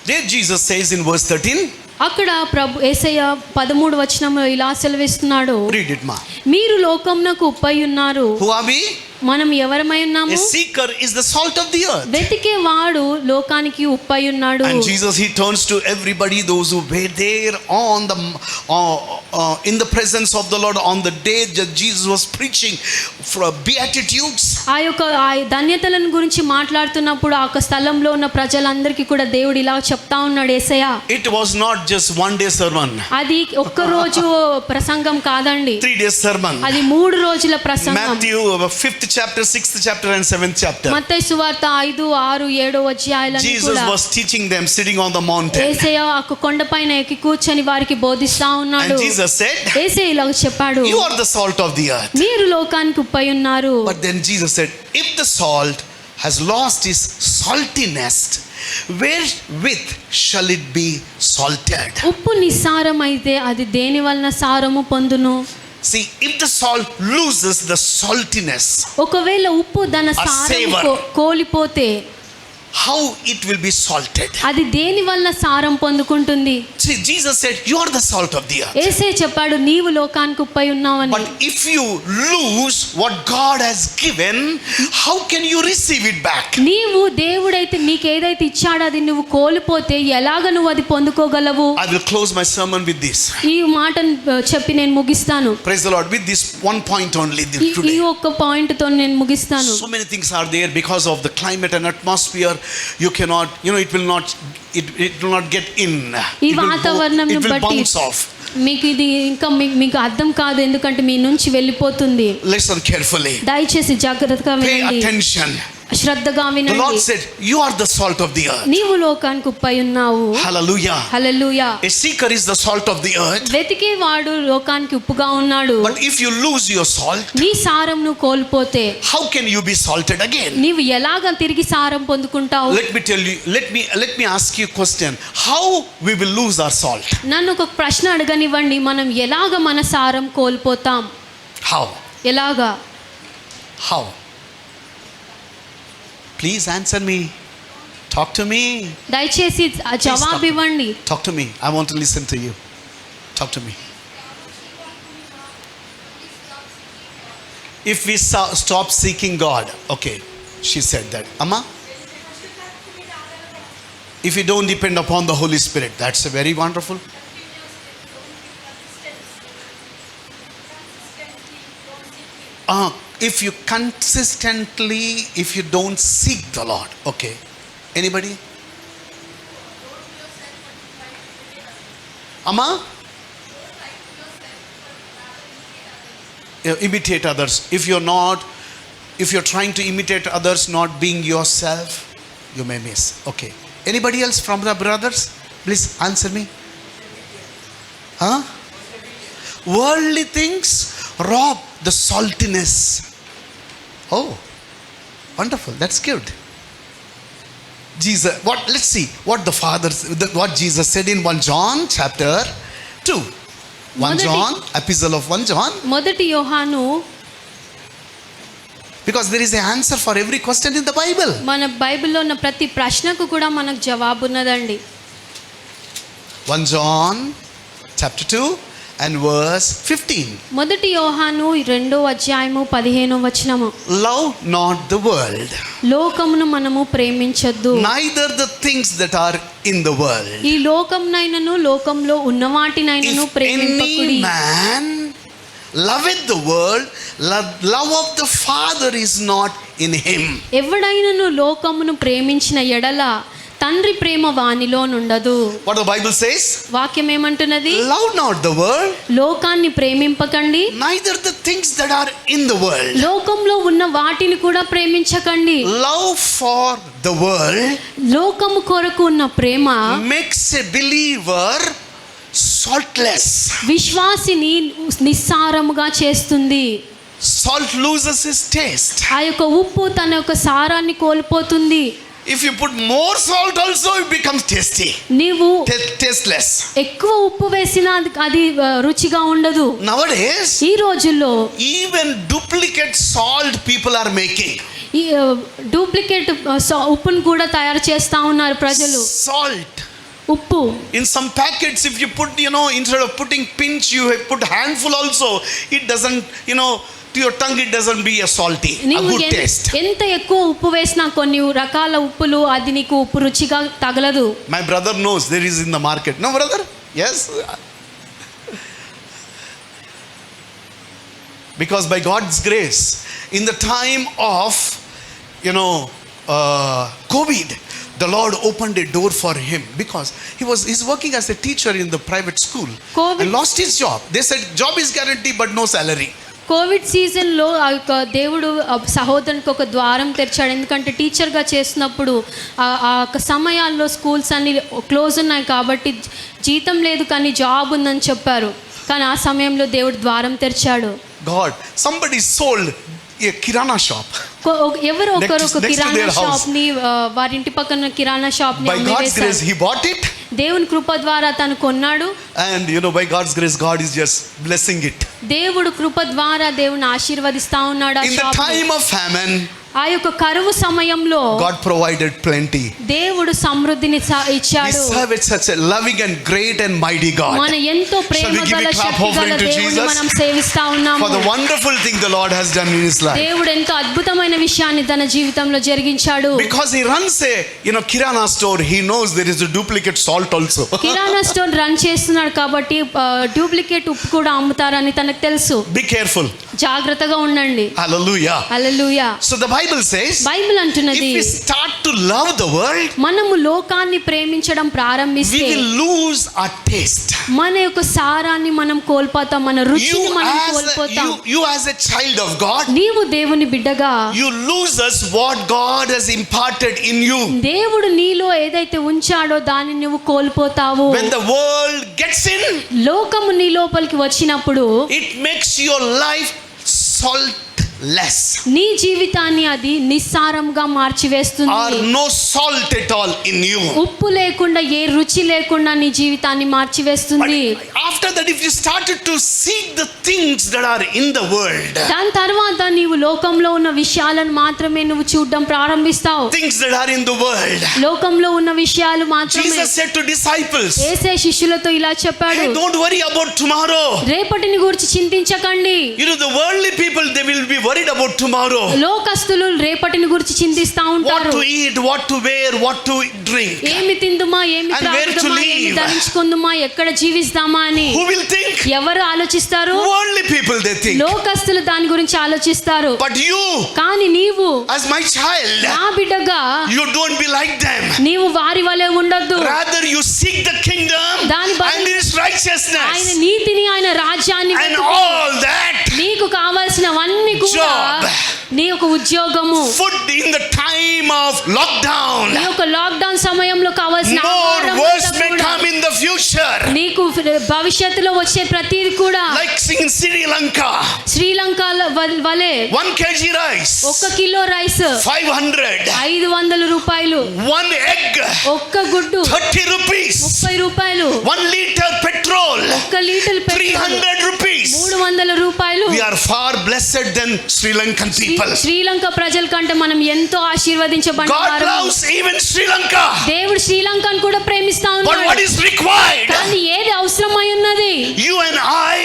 There Jesus says in verse 13. అక్కడ ప్రభు యేసయ్య 13వ వచనంలో ఇలా సెలవిస్తున్నాడు. Read it, ma. మీరు లోకమునకు ఉప్పై ఉన్నారు. Who are we? మనం ఎవరమై ఉన్నాము? A seeker is the salt of the earth. వెతికే వాడు లోకానికి ఉప్పై ఉన్నాడు. And Jesus, he turns to everybody, those who were there on the in the presence of the Lord on the day that Jesus was preaching for beatitudes. ఆ ధన్యతలను గురించి మాట్లాడుతున్నప్పుడు ఆ స్థలంలో ఉన్న ప్రజలందరికీ కూడా దేవుడు ఇలా చెప్తా ఉన్నాడు యేసయ్య. It was not just one day sermon. అది ఒక్క రోజు ప్రసంగం కాదండి. 3 days sermon. అది 3 రోజుల ప్రసంగం. Matthew 5th chapter, 6th chapter and 7th chapter, మత్తయి సువార్త 5, 6, 7 అధ్యాయాలను Jesus కూడా was teaching them sitting on the mountain. యేసయ్య ఆ కొండపైన ఎక్కి కూర్చొని వారికి బోధిస్తా ఉన్నాడు. And Jesus said, యేసయ్య ఇలా చెప్పాడు, you are the salt of the earth. మీరు లోకానికి ఉప్పై ఉన్నారు. But then Jesus said, if the salt has lost its saltiness, wherewith shall it be salted? ఉప్పు నిస్సారమైతే అది దేని వలన సారము పొందును? See, if the salt loses the saltiness, ఒకవేళ ఉప్పు దాని A సారము savor. కోల్పోతే how it will be salted? అది దేని వలన సారం పొందుకుంటుంది? See, Jesus said, you are the salt of the earth. యేసయ్య చెప్పాడు, నీవు లోకానికి ఉప్పై ఉన్నావని. But if you lose what God has given, how can you receive it back? నీవు దేవుడైతే నీకు ఏదైతే ఇచ్చాడో అది నువ్వు కోల్పోతే ఎలాగ నువ్వు అది పొందుకోగలవు? I will close my sermon with this. ఈ మాటను చెప్పి నేను ముగిస్తాను. Praise the Lord. With this one point only ఈ today. ఒక్క పాయింట్ తో నేను ముగిస్తాను. So many things are there because of the climate and atmosphere. You cannot, it will not get in. ఈ It will వాతావరణంను బట్టి bounce off. మీకు ఇది ఇంకా మీకు అర్థం కాదు, ఎందుకంటే మీ నుంచి వెళ్ళిపోతుంది. Listen carefully. దయచేసి జాగ్రత్తగా Pay వినండి, attention. శ్రద్ధగా The Lord వినండి. said, you are the salt of the earth. నీవు లోకానికి ఉప్పై ఉన్నావు. Hallelujah. Hallelujah. A seeker is the salt of the earth. వెతికేవాడు లోకానికి ఉప్పుగా ఉన్నాడు. But if you lose your salt, నీ సారంను కోల్పోతే how can you be salted again? నీవు ఎలాగ తిరిగి సారం పొందుకుంటావు? Let me tell you, let me ask you a question. How we will lose our salt? నన్ను ఒక ప్రశ్న అడగనివ్వండి, మనం ఎలాగ మన సారం కోల్పోతాం? How? ఎలాగా? How? Please answer me. Talk to me. దయచేసి ఆ జవాబు ఇవ్వండి. Talk to me. I want to listen to you. Talk to me. If we stop seeking God, okay, she said that. Amma, if you don't depend upon the Holy Spirit, that's a very wonderful. If you consistently, if you don't seek the Lord, okay. Anybody? Amma? Imitate others. If you're trying to imitate others, not being yourself, you may miss. Okay. Anybody else from the brothers? Please answer me. Huh? Worldly things rob the saltiness. Oh, wonderful. That's good. Jesus, let's see what Jesus said in 1 John chapter 2. 1 John, epistle of 1 John. మొదటి యోహాను, Because there is an answer for every question in the Bible. మన బైబిల్లో ఉన్న ప్రతి ప్రశ్నకు కూడా మనకు జవాబు ఉన్నదండి. 1 John chapter 2 and verse 15. మొదటి యోహాను 2వ అధ్యాయము 15వ వచనము. Love not the world, లోకమును మనము ప్రేమించొద్దు, neither the things that are in the world. ఈ లోకంనైనను లోకంలో ఉన్న వాటినైనను If ప్రేమింపకుడి. any man loveth the world, love of the Father is not in him. ఎవడైనను లోకమును ప్రేమించిన ఎడల తండ్రి ప్రేమ వానిలో నుండదు. What the Bible says? వాక్యం ఏమంటున్నది? Love not the world, లోకాన్ని ప్రేమింపకండి, neither the things that are in the world. లోకంలో ఉన్న వాటిని కూడా ప్రేమించకండి. Love for the world లోకము కొరకు ఉన్న ప్రేమ makes a believer saltless. విశ్వాసిని నిస్సారముగా చేస్తుంది. Salt loses its taste. ఆ యొక్క ఉప్పు తన యొక్క సారాన్ని కోల్పోతుంది. If you put more salt also, it becomes tasty. నీవు Tasteless. ఎక్కువ ఉప్పు వేసినా అది రుచిగా ఉండదు. Nowadays, ఈ రోజుల్లో even duplicate salt people are making. ఈ డూప్లికేట్ ఉప్పును కూడా తయారు చేస్తా ఉన్నారు ప్రజలు. Salt. ఉప్పు In some packets, if you put, instead of putting pinch, you put handful also. It doesn't, to your tongue, it doesn't be a salty, a నీవు good taste. ఎంత ఎక్కువ ఉప్పు వేసినా కొన్ని రకాల ఉప్పులు అది నీకు ఉప్పు రుచిగా తగలదు. My brother knows there is in the market. No, brother? Yes. Because by God's grace, in the time of, COVID, the Lord opened a door for him because he's working as a teacher in the private school COVID. and lost his job. They said job is guaranteed but no salary. Covid సీజన్లో ఆ యొక్క దేవుడు ఆ సహోదరునికి ఒక ద్వారం తెరిచాడు. ఎందుకంటే టీచర్గా చేసినప్పుడు ఆ యొక్క సమయాల్లో స్కూల్స్ అన్ని క్లోజ్ ఉన్నాయి కాబట్టి జీతం లేదు కానీ జాబ్ ఉందని చెప్పారు. కానీ ఆ సమయంలో దేవుడు ద్వారం తెరిచాడు. God, somebody sold a kirana shop. ఎవరు ఒకరు ఒక Next to kirana their house. Shop ని వారి ఇంటి పక్కన కిరాణా షాప్ ని By God's grace, అమ్మివేశాడు. he bought it, దేవుని కృప ద్వారా తను కొన్నాడు. and by God's grace, God is just blessing it. దేవుడు కృప ద్వారా దేవుని ఆశీర్వదిస్తా ఉన్నాడు ఆ In the షాప్ ని. time of famine, ఆ యొక్క కరువు సమయంలో God provided plenty. దేవుడు సమృద్ధిని We ఇచ్చాడు. serve it such a loving and great and mighty God. మన ఎంతో ప్రేమ Shall we give గల a clap శక్తి గల offering to దేవుని Jesus? మనం సేవిస్తా ఉన్నాము. For the wonderful thing the Lord has done in his life. దేవుడు ఎంతో అద్భుతమైన విషయాన్ని తన జీవితంలో జరిగించాడు. Because he runs a kirana store, he knows there is a duplicate salt also. Kirana store run చేస్తున్నాడు కాబట్టి డూప్లికేట్ ఉప్పు కూడా అమ్ముతారని తనకు తెలుసు. Be careful. జాగ్రత్తగా ఉండండి. Hallelujah. Hallelujah. So the Bible says, Bible అంటున్నది if we start to love the world, మనము లోకాన్ని ప్రేమించడం we ప్రారంభిస్తే will lose our taste. మన యొక్క సారాన్ని మనం కోల్పోతాం, మన రుచిని మనం కోల్పోతాం. You as a child of God, నీవు దేవుని బిడ్డగా you loses what God has imparted in you. దేవుడు నీలో ఏదైతే ఉంచాడో దాన్ని నువ్వు కోల్పోతావు. When the world gets in, లోకము నీ లోపలికి వచ్చినప్పుడు it makes your life saltless, నీ జీవితాన్ని అది నిస్సారంగా or మార్చివేస్తుంది. no salt at all in you. ఉప్పు లేకుండా ఏ రుచి లేకుండా నీ జీవితాన్ని But మార్చివేస్తుంది. after that, if you started to seek the things that are in the world, దాని తర్వాత నీవు లోకంలో ఉన్న విషయాలను మాత్రమే నువ్వు చూడడం ప్రారంభిస్తావు. things that are in the world, లోకంలో ఉన్న విషయాలు మాత్రమే. Jesus said to disciples, యేసే శిష్యులతో ఇలా చెప్పాడు, hey, don't worry about tomorrow. రేపటిని గురించి చింతించకండి. The worldly people, they will be worried about tomorrow. లోకస్తులు రేపటిని గురించి చింతిస్తా What ఉంటారు. to eat, what to wear, what to drink. ఏమి తిందుమా, ఏమి And where to త్రాగుదామా, ఏమి live. ధరించుకుందుమా, ఎక్కడ జీవిస్తామా అని Who will think? ఎవరు ఆలోచిస్తారు? Worldly people, they think. లోకస్తులు దాని గురించి ఆలోచిస్తారు. But you, కానీ నీవు as my child, నా బిడ్డగా you don't be like them. నీవు వారి వలె ఉండొద్దు. Rather, you seek the kingdom దాని బదులు and his ఆయన righteousness, నీతిని, ఆయన రాజ్యాన్ని and వెతుకు. all that. నీకు కావాల్సినవన్నీ కూడా Job. నీ యొక్క ఉద్యోగము, Food in the time of lockdown. నీ యొక్క లాక్డౌన్ సమయంలో కావాల్సిన More ఆహారం worse అంతా may కూడా, come in the future. నీకు భవిష్యత్తులో వచ్చే ప్రతిది కూడా Like in Sri Lanka, Sri Lanka వలె 1 kg rice, 1 కిలో రైస్ 500. 500 రూపాయలు, 1 egg, ఒక్క గుడ్డు 30 rupees. 30 రూపాయలు, 1 liter petrol, 1 litre petrol 300 rupees. 300 రూపాయలు. We are far blessed than Sri Lankan people. Sri Lanka ప్రజల కంటే మనం ఎంతో ఆశీర్వదించబడిన God వారము. loves even Sri Lanka. దేవుడు శ్రీలంకను కూడా ప్రేమిస్తా But what ఉన్నాడు. is required? కానీ ఏది అవసరమై ఉన్నది? You and I,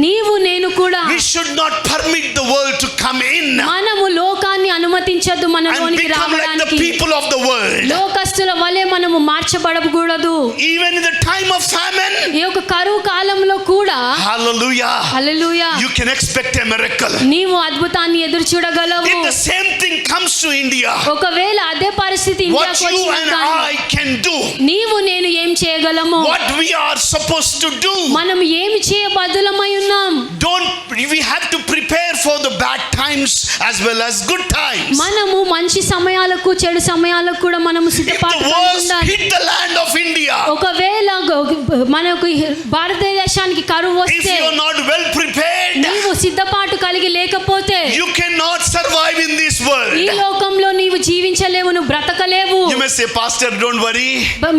నీవు నేను కూడా we should not permit the world to come in మనము లోకాన్ని అనుమతించద్దు and మనలోనికి become like the రావడానికి. people of the world. లోకస్తుల వలె మనము మార్చబడకూడదు. Even in the time of famine, ఈ యొక్క కరువు కాలంలో కూడా hallelujah, hallelujah, you can expect a miracle. నీవు అద్భుతాన్ని ఎదురు చూడగలవు. If the same thing comes to India, ఒకవేళ అదే పరిస్థితి what ఇండియాకు you వచ్చినా and కానీ I can do, నీవు నేను ఏం చేయగలము? what we are supposed to do, మనం ఏమి చేయబద్దులమై ఉన్నాం? we have to prepare for the bad times as well as good times. మనము మంచి సమయాలకు చెడు సమయాలకు కూడా మనము If the సిద్ధపాటుగా worst ఉండాలి. hit the land of India, ఒకవేళ మనకు భారతదేశానికి కరువు if వస్తే you are not well prepared, నీవు సిద్ధపాటు కలిగి లేకపోతే you cannot survive in this ఈ world. లోకంలో నీవు జీవించలేవు, నువ్వు బ్రతకలేవు. You may say, Pastor, don't worry,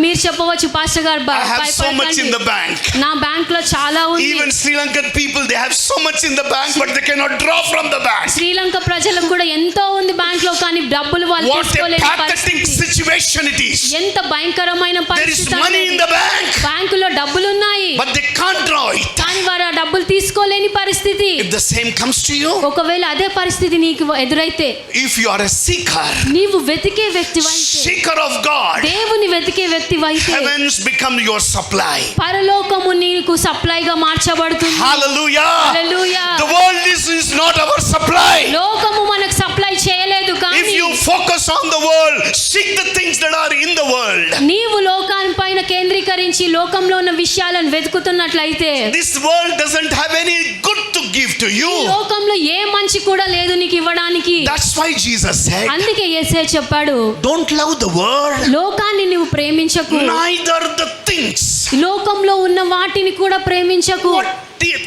మీరు చెప్పవచ్చు, పాస్టర్ గారు I have so much in the bank. నా బ్యాంక్ లో చాలా ఉంది. Even Sri Lankan people, they have so much in the bank, but they cannot draw from the bank. Sri Lanka ప్రజలకు కూడా ఎంతో ఉంది బ్యాంక్ లో, కానీ డబ్బులు వాళ్ళు What a తీసుకోలేని pathetic పరిస్థితి. situation it is. ఎంత భయంకరమైన There is పరిస్థితి money in అనేది. the bank, బ్యాంకులో డబ్బులు ఉన్నాయి but they can't draw it. కానీ వారు ఆ డబ్బులు తీసుకోలేని పరిస్థితి. If the same comes to you, ఒకవేళ అదే పరిస్థితి నీకు ఎదురైతే, if you are a seeker, నీవు వెతికే వ్యక్తివైతే, seeker of God, దేవుని వెతికే వ్యక్తివైతే, heavens become your supply. పరలోకము నీకు సప్లైగా మార్చబడుతుంది. Hallelujah. Hallelujah. The world is not our supply. లోకము మనకు సప్లై చేయలేదు, If కానీ you focus on the world, seek the things that are in the world. నీవు లోకానిపైన కేంద్రీకరించి లోకంలో ఉన్న విషయాలను వెతుకుతున్నట్లయితే, This world doesn't have any good to give to ఈ you. లోకంలో ఏ మంచి కూడా లేదు నీకు ఇవ్వడానికి. That's why Jesus said, అందుకే యేసయ్య చెప్పాడు, don't love the world, లోకాన్ని నువ్వు ప్రేమించకు, neither the things. లోకంలో ఉన్న వాటిని కూడా ప్రేమించకు.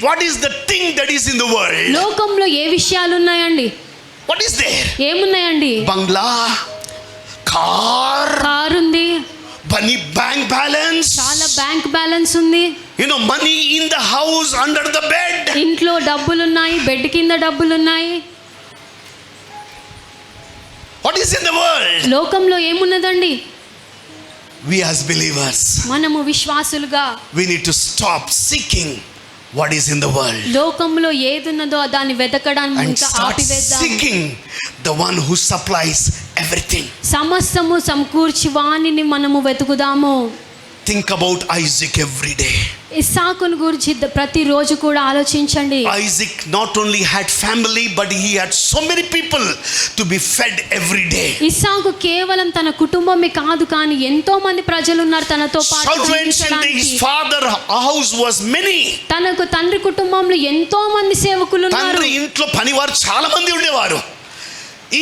What is the thing that is in the world? లోకంలో ఏ విషయాలు ఉన్నాయండి? What is there? ఏమున్నాయండి? Bangla, car, కారు ఉంది, money, bank balance, చాలా బ్యాంక్ బ్యాలెన్స్ ఉంది, money in the house, under the bed. ఇంట్లో డబ్బులున్నాయి, బెడ్ కింద డబ్బులున్నాయి. What is in the world? లోకంలో ఏమున్నదండి? We as believers, మనము విశ్వాసులుగా we need to stop seeking what is in the world లోకంలో ఏదున్నదో దాన్ని వెతకడానికి and ఇంకా start ఆపివేద్దాం. seeking the one who supplies everything. సమస్తము సమకూర్చి వాణిని మనము వెతుకుదాము. Think about Isaac every day. ఇస్సాకును గురించి ప్రతిరోజు కూడా ఆలోచించండి. Isaac not only had family, but he had so many people to be fed every day. ఇస్సాకు కేవలం తన కుటుంబమే కాదు, కానీ ఎంతో మంది ప్రజలు ఉన్నారు తనతో పాటు Servants in జీవించడానికి. his father house was many. తనకు తండ్రి కుటుంబంలో ఎంతో మంది సేవకులు ఉన్నారు. తండ్రి ఇంట్లో పనివారు చాలా మంది ఉండేవారు.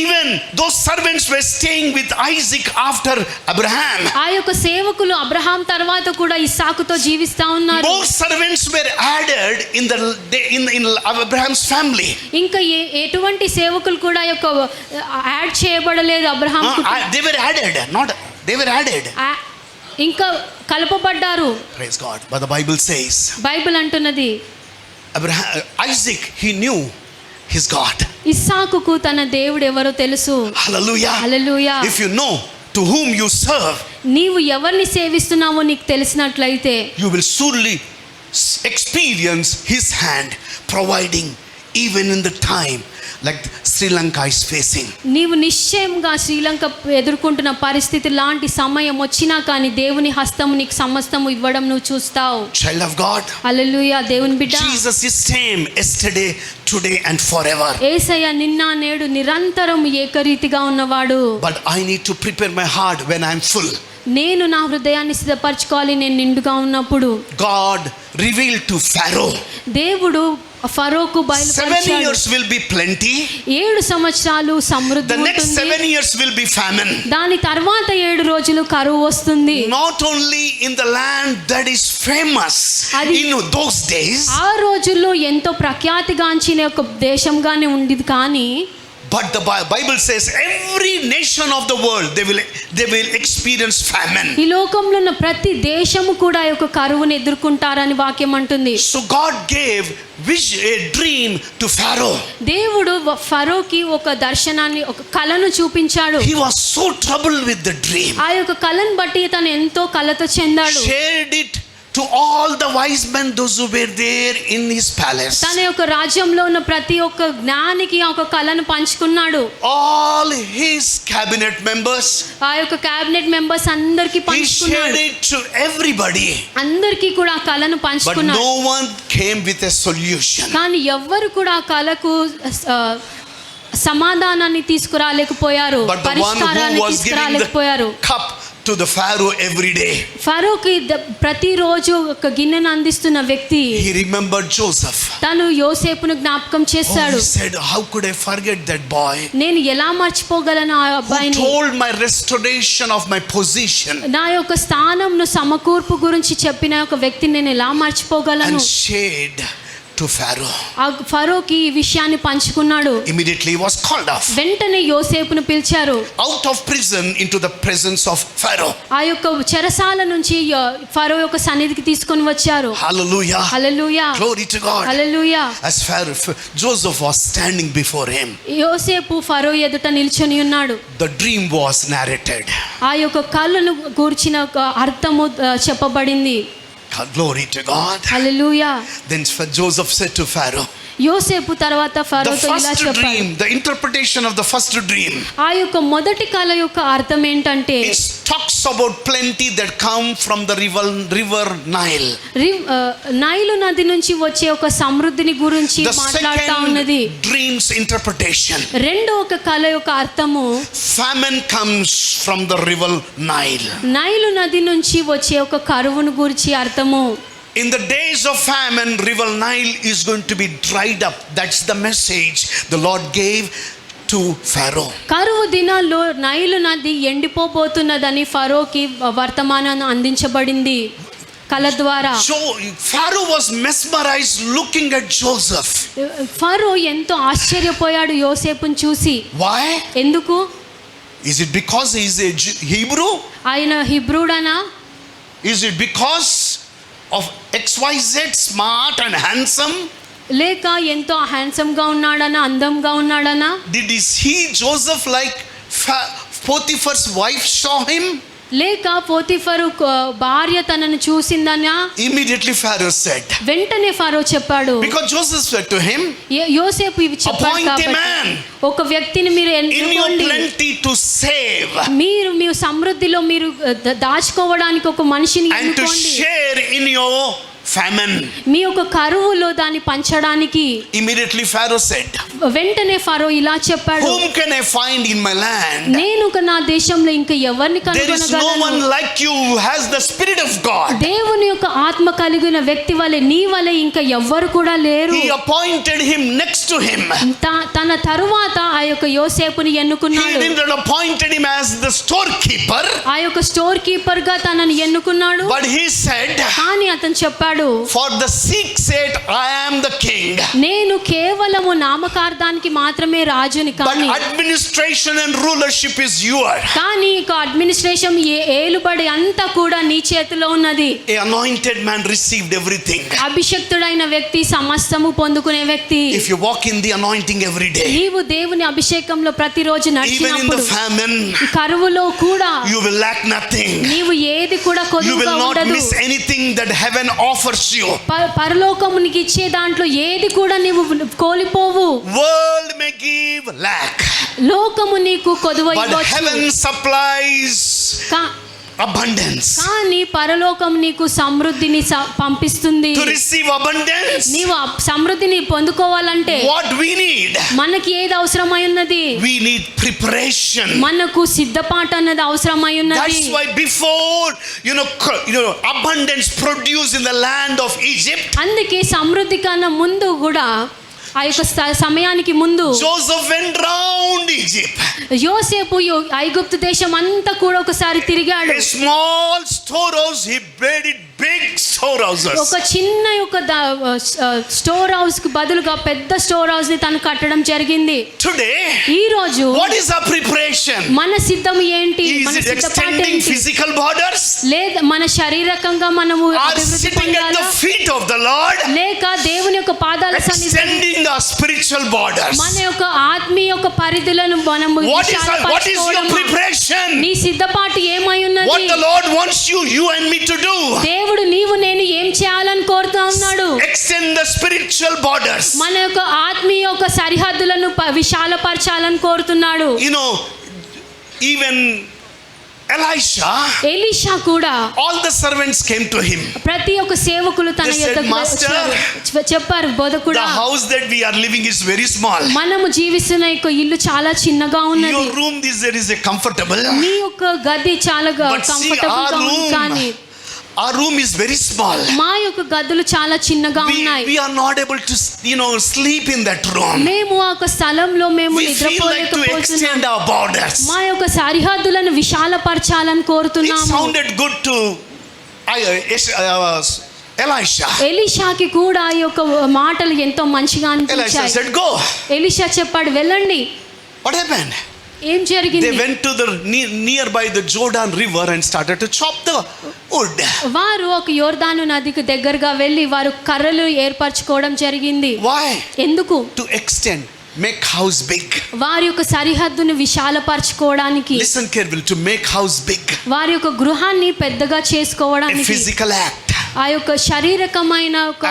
Even those servants were staying with Isaac after Abraham. ఆ యొక్క సేవకులు అబ్రహాం తర్వాత కూడా ఇస్సాకుతో జీవిస్తా ఉన్నారు. More servants were added in Abraham's family. ఇంకా ఎటువంటి సేవకులు కూడా యొక్క యాడ్ చేయబడలేదు Abraham They were added, not they were added. ఇంకా కలపబడ్డారు. Praise God. But the Bible says, Bible అంటున్నది, Isaac, he knew his God. ఇస్సాకుకు తన దేవుడు ఎవరో తెలుసు. Hallelujah. Hallelujah. If you know to whom you serve, నీవు ఎవరిని సేవిస్తున్నావో నీకు తెలిసినట్లయితే you will surely experience his hand providing even in the time like Sri Lanka is facing. నీవు నిశ్చయంగా శ్రీలంక ఎదుర్కొంటున్న పరిస్థితి లాంటి సమయం వచ్చినా కానీ దేవుని హస్తము నీకు సమస్తము ఇవ్వడం నువ్వు చూస్తావు. Child of God, హల్లెలూయా. దేవుని బిడ్డ, Jesus is same yesterday, today and forever. యేసయ్య నిన్న నేడు నిరంతరం ఏకరీతిగా ఉన్నవాడు. But I need to prepare my heart when I am full. నేను నా హృదయాన్ని సిద్ధపరచుకోవాలి నేను నిండుగా ఉన్నప్పుడు. God revealed to Pharaoh, దేవుడు ఫరోకు 7 బయలుపరిచాడు. years will be plenty. 7 సంవత్సరాలు సమృద్ధి The next ఉంటుంది. 7 years will be famine. దాని తర్వాత 7 రోజులు కరువు వస్తుంది. Not only in the land that is famous in those days, ఆ రోజుల్లో ఎంతో ప్రఖ్యాతిగాంచిన ఒక దేశంగానే ఉండేది, కానీ but the Bible says every nation of the world they will experience famine. ఈ లోకంలో ఉన్న ప్రతి దేశము కూడా ఈ యొక్క కరువును ఎదుర్కొంటారని వాక్యం అంటుంది. So God gave a dream to Pharaoh. దేవుడు ఫరోకి ఒక దర్శనాన్ని, ఒక కలను చూపించాడు. He was so troubled with the dream. ఆ యొక్క కలను బట్టి తను ఎంతో కలత చెందాడు. Shared it to all the wise men, those who were there in his palace. తన యొక్క రాజ్యంలో ఉన్న ప్రతి ఒక్క జ్ఞానికి ఆ యొక్క కలను పంచుకున్నాడు. All his cabinet members, ఆ యొక్క క్యాబినెట్ మెంబర్స్ అందరికి he shared పంచుకున్నాడు. it to everybody. అందరికీ కూడా ఆ కలను But పంచుకున్నాడు. no one came with a solution. కానీ ఎవ్వరు కూడా ఆ కలకు సమాధానాన్ని తీసుకురాలేకపోయారు, But the one పరిష్కారాన్ని who was giving తీసుకురాలేకపోయారు. the cup to the Pharaoh every day, ఫరోకి ప్రతిరోజు ఒక గిన్నెను అందిస్తున్న వ్యక్తి, he remembered Joseph. తను యోసేపును జ్ఞాపకం Oh, చేశాడు. he said, how could I forget that boy నేను ఎలా మర్చిపోగలను ఆ who అబ్బాయిని? told my restoration of my position నా యొక్క స్థానంను సమకూర్పు గురించి చెప్పిన ఒక వ్యక్తిని నేను ఎలా మర్చిపోగలను? and shared to Pharaoh. ఆ ఫరోకి ఈ విషయాన్ని పంచుకున్నాడు. Immediately he was called off వెంటనే యోసేపును పిలిచారు. out of prison into the presence of Pharaoh. ఆ యొక్క చెరసాల నుంచి ఫరో యొక్క సన్నిధికి తీసుకొని వచ్చారు. Hallelujah. Hallelujah. Glory to God. Hallelujah. As Joseph was standing before him, యోసేపు ఫరో ఎదుట నిల్చొని ఉన్నాడు. the dream was narrated. ఆ యొక్క కళ్ళను గూర్చిన ఒక అర్థము చెప్పబడింది. Glory to God. Hallelujah. Then Joseph said to Pharaoh, యోసేపు తర్వాత the ఫరోతో ఇలా first చెప్పాడు. dream, the interpretation of the first dream, ఆ యొక్క మొదటి కళ యొక్క అర్థం ఏంటంటే, it talks about plenty that come from the river Nile. Nile నది నుంచి వచ్చే ఒక సమృద్ధిని గురించి The మాట్లాడుతా ఉన్నది. second dream's interpretation, రెండో ఒక కళ యొక్క అర్థము, famine comes from the river Nile. Nile నది నుంచి వచ్చే ఒక కరువును గురించి అర్థము. In the days of famine, river Nile is going to be dried up. That's the message the Lord gave to Pharaoh. కరువు దినాల్లో నైలు నది ఎండిపోబోతున్నదని ఫరోకి వర్తమానం అందించబడింది కల ద్వారా. So Pharaoh was mesmerized looking at Joseph. ఫరో ఎంతో ఆశ్చర్యపోయాడు యోసేపుని చూసి. Why? ఎందుకు? Is it because he is a Hebrew? ఆయన హిబ్రూడనా? Is it because of XYZ, smart and handsome? లేక ఎంతో హ్యాండ్సమ్గా ఉన్నాడనా, అందంగా ఉన్నాడనా? Did he see Joseph like Potiphar's wife saw him? లేక పోతిఫరు భార్య తనను చూసిందనా? Immediately Pharaoh said. వెంటనే ఫరో చెప్పాడు. Because Joseph said to him, యోసేపు ఇవి చెప్పాడు కాబట్టి, ఒక వ్యక్తిని మీరు in your ఎన్నుకోండి, plenty to save మీరు మీ సమృద్ధిలో మీరు దాచుకోవడానికి ఒక మనిషిని and to ఎన్నుకోండి, share in your famine. మీ యొక్క కరువులో దాన్ని పంచడానికి. Immediately Pharaoh said, వెంటనే ఫరో ఇలా చెప్పాడు, whom can I find in my land? నేను నా దేశంలో ఇంకా ఎవరిని There is no one కనుగొనగలను? like you who has the Spirit of God. దేవుని యొక్క ఆత్మ కలిగిన వ్యక్తి వలె నీ వలె ఇంకా ఎవ్వరు కూడా లేరు. He appointed him next to him. తన తరువాత ఆ యొక్క యోసేపుని He ఎన్నుకున్నాడు. didn't appointed him as the storekeeper, ఆ యొక్క స్టోర్ కీపర్ గా తనని ఎన్నుకున్నాడు. but he said, కానీ అతను చెప్పాడు, for the seek's sake I am the king. నేను కేవలము నామకార్థానికి మాత్రమే రాజుని, But కానీ administration and rulership is yours. కానీ ఇక అడ్మినిస్ట్రేషన్ ఏలుబడి అంతా కూడా నీ చేతిలో ఉన్నది. A anointed man received everything. అభిషక్తుడైన వ్యక్తి సమస్తము పొందుకునే వ్యక్తి. If you walk in the anointing every day, నీవు దేవుని అభిషేకంలో ప్రతిరోజు even in నడిచినప్పుడు, the famine, ఈ కరువులో కూడా you will lack nothing. నీవు ఏది కూడా You కొదువుగా will not ఉండదు. miss anything that heaven offers you. పరలోకమునికి ఇచ్చే దాంట్లో ఏది కూడా నీవు కోల్పోవు. World may give lack, లోకము నీకు కొదువ but heaven ఇవ్వచ్చు, supplies abundance. కానీ పరలోకం నీకు సమృద్ధిని పంపిస్తుంది. To receive abundance, నీవు సమృద్ధిని పొందుకోవాలంటే what we need, మనకి ఏది అవసరమై ఉన్నది? we need preparation. మనకు సిద్ధపాటు అన్నది అవసరమై ఉన్నది. That's why before abundance produced in the land of Egypt, అందుకే సమృద్ధి కన్నా ముందు కూడా ఆ యొక్క సమయానికి ముందు Joseph went round Egypt. యోసేపు ఐగుప్తు దేశం అంతా కూడా ఒకసారి తిరిగాడు. A small storehouse, he made it big storehouses. ఒక చిన్న ఒక స్టోర్ హౌస్ కు బదులుగా పెద్ద స్టోర్ హౌస్ ని తను కట్టడం జరిగింది. Today, ఈ రోజు what is our preparation? మన సిద్ధం ఏంటి? Is మన it సిద్ధపాటు extending ఏంటి? physical borders? లేదా మన శారీరకంగా మనము Or అభివృద్ధి sitting at పొందాలా? the feet of the Lord? లేక దేవుని యొక్క పాదాల సన్నిధిలో Extending our spiritual borders. మన యొక్క ఆత్మీయ యొక్క పరిధులను మనము What is your విశాలపరచుకోవడమా? preparation? నీ సిద్ధపాటు ఏమై ఉన్నది? What the Lord wants you and me to do? దేవుడు నీవు నేను ఏం చేయాలని కోరుతా ఉన్నాడు? Extend the spiritual borders. మన యొక్క ఆత్మీయ యొక్క సరిహద్దులను విశాలపరచాలని కోరుతున్నాడు. Even ఎలీషా కూడా all the servants came to him. ప్రతి ఒక్క సేవకులు తన They said, యొద్దకు "Master, వచ్చారు." చెప్పారు, బోధకుడా, The house that we are living is very small. మనము జీవిస్తున్న యొక్క ఇల్లు చాలా చిన్నగా ఉన్నది. Your room is a comfortable. నీ యొక్క గది చాలా But see, కంఫర్టబుల్ గా ఉంది, కానీ our room is very small. మా యొక్క గదులు చాలా చిన్నగా ఉన్నాయి. We are not able to sleep in that room. మేము ఆ యొక్క స్థలంలో మేము We feel like to నిద్రపోలేకపోతున్నాం. extend our borders. మా యొక్క సరిహద్దులను విశాలపరచాలని It కోరుతున్నాము. sounded good to Elisha. ఎలీషాకి కూడా ఈ యొక్క మాటలు ఎంతో మంచిగా Elisha అనిపించాయి. said, "Go." ఎలీషా చెప్పాడు, వెళ్ళండి. What happened? ఏం జరిగింది? They went to the nearby the Jordan River and started to chop the wood. వారు ఒక యోర్దాను నదికి దగ్గరగా వెళ్ళి వారు కర్రలు ఏర్పరచుకోవడం జరిగింది. Why? ఎందుకు? To extend, make house big. వారి యొక్క సరిహద్దును విశాలపరచుకోవడానికి, Listen carefully, to make house big. వారి యొక్క గృహాన్ని పెద్దగా A చేసుకోవడానికి, physical act. ఆ యొక్క శారీరకమైన ఒక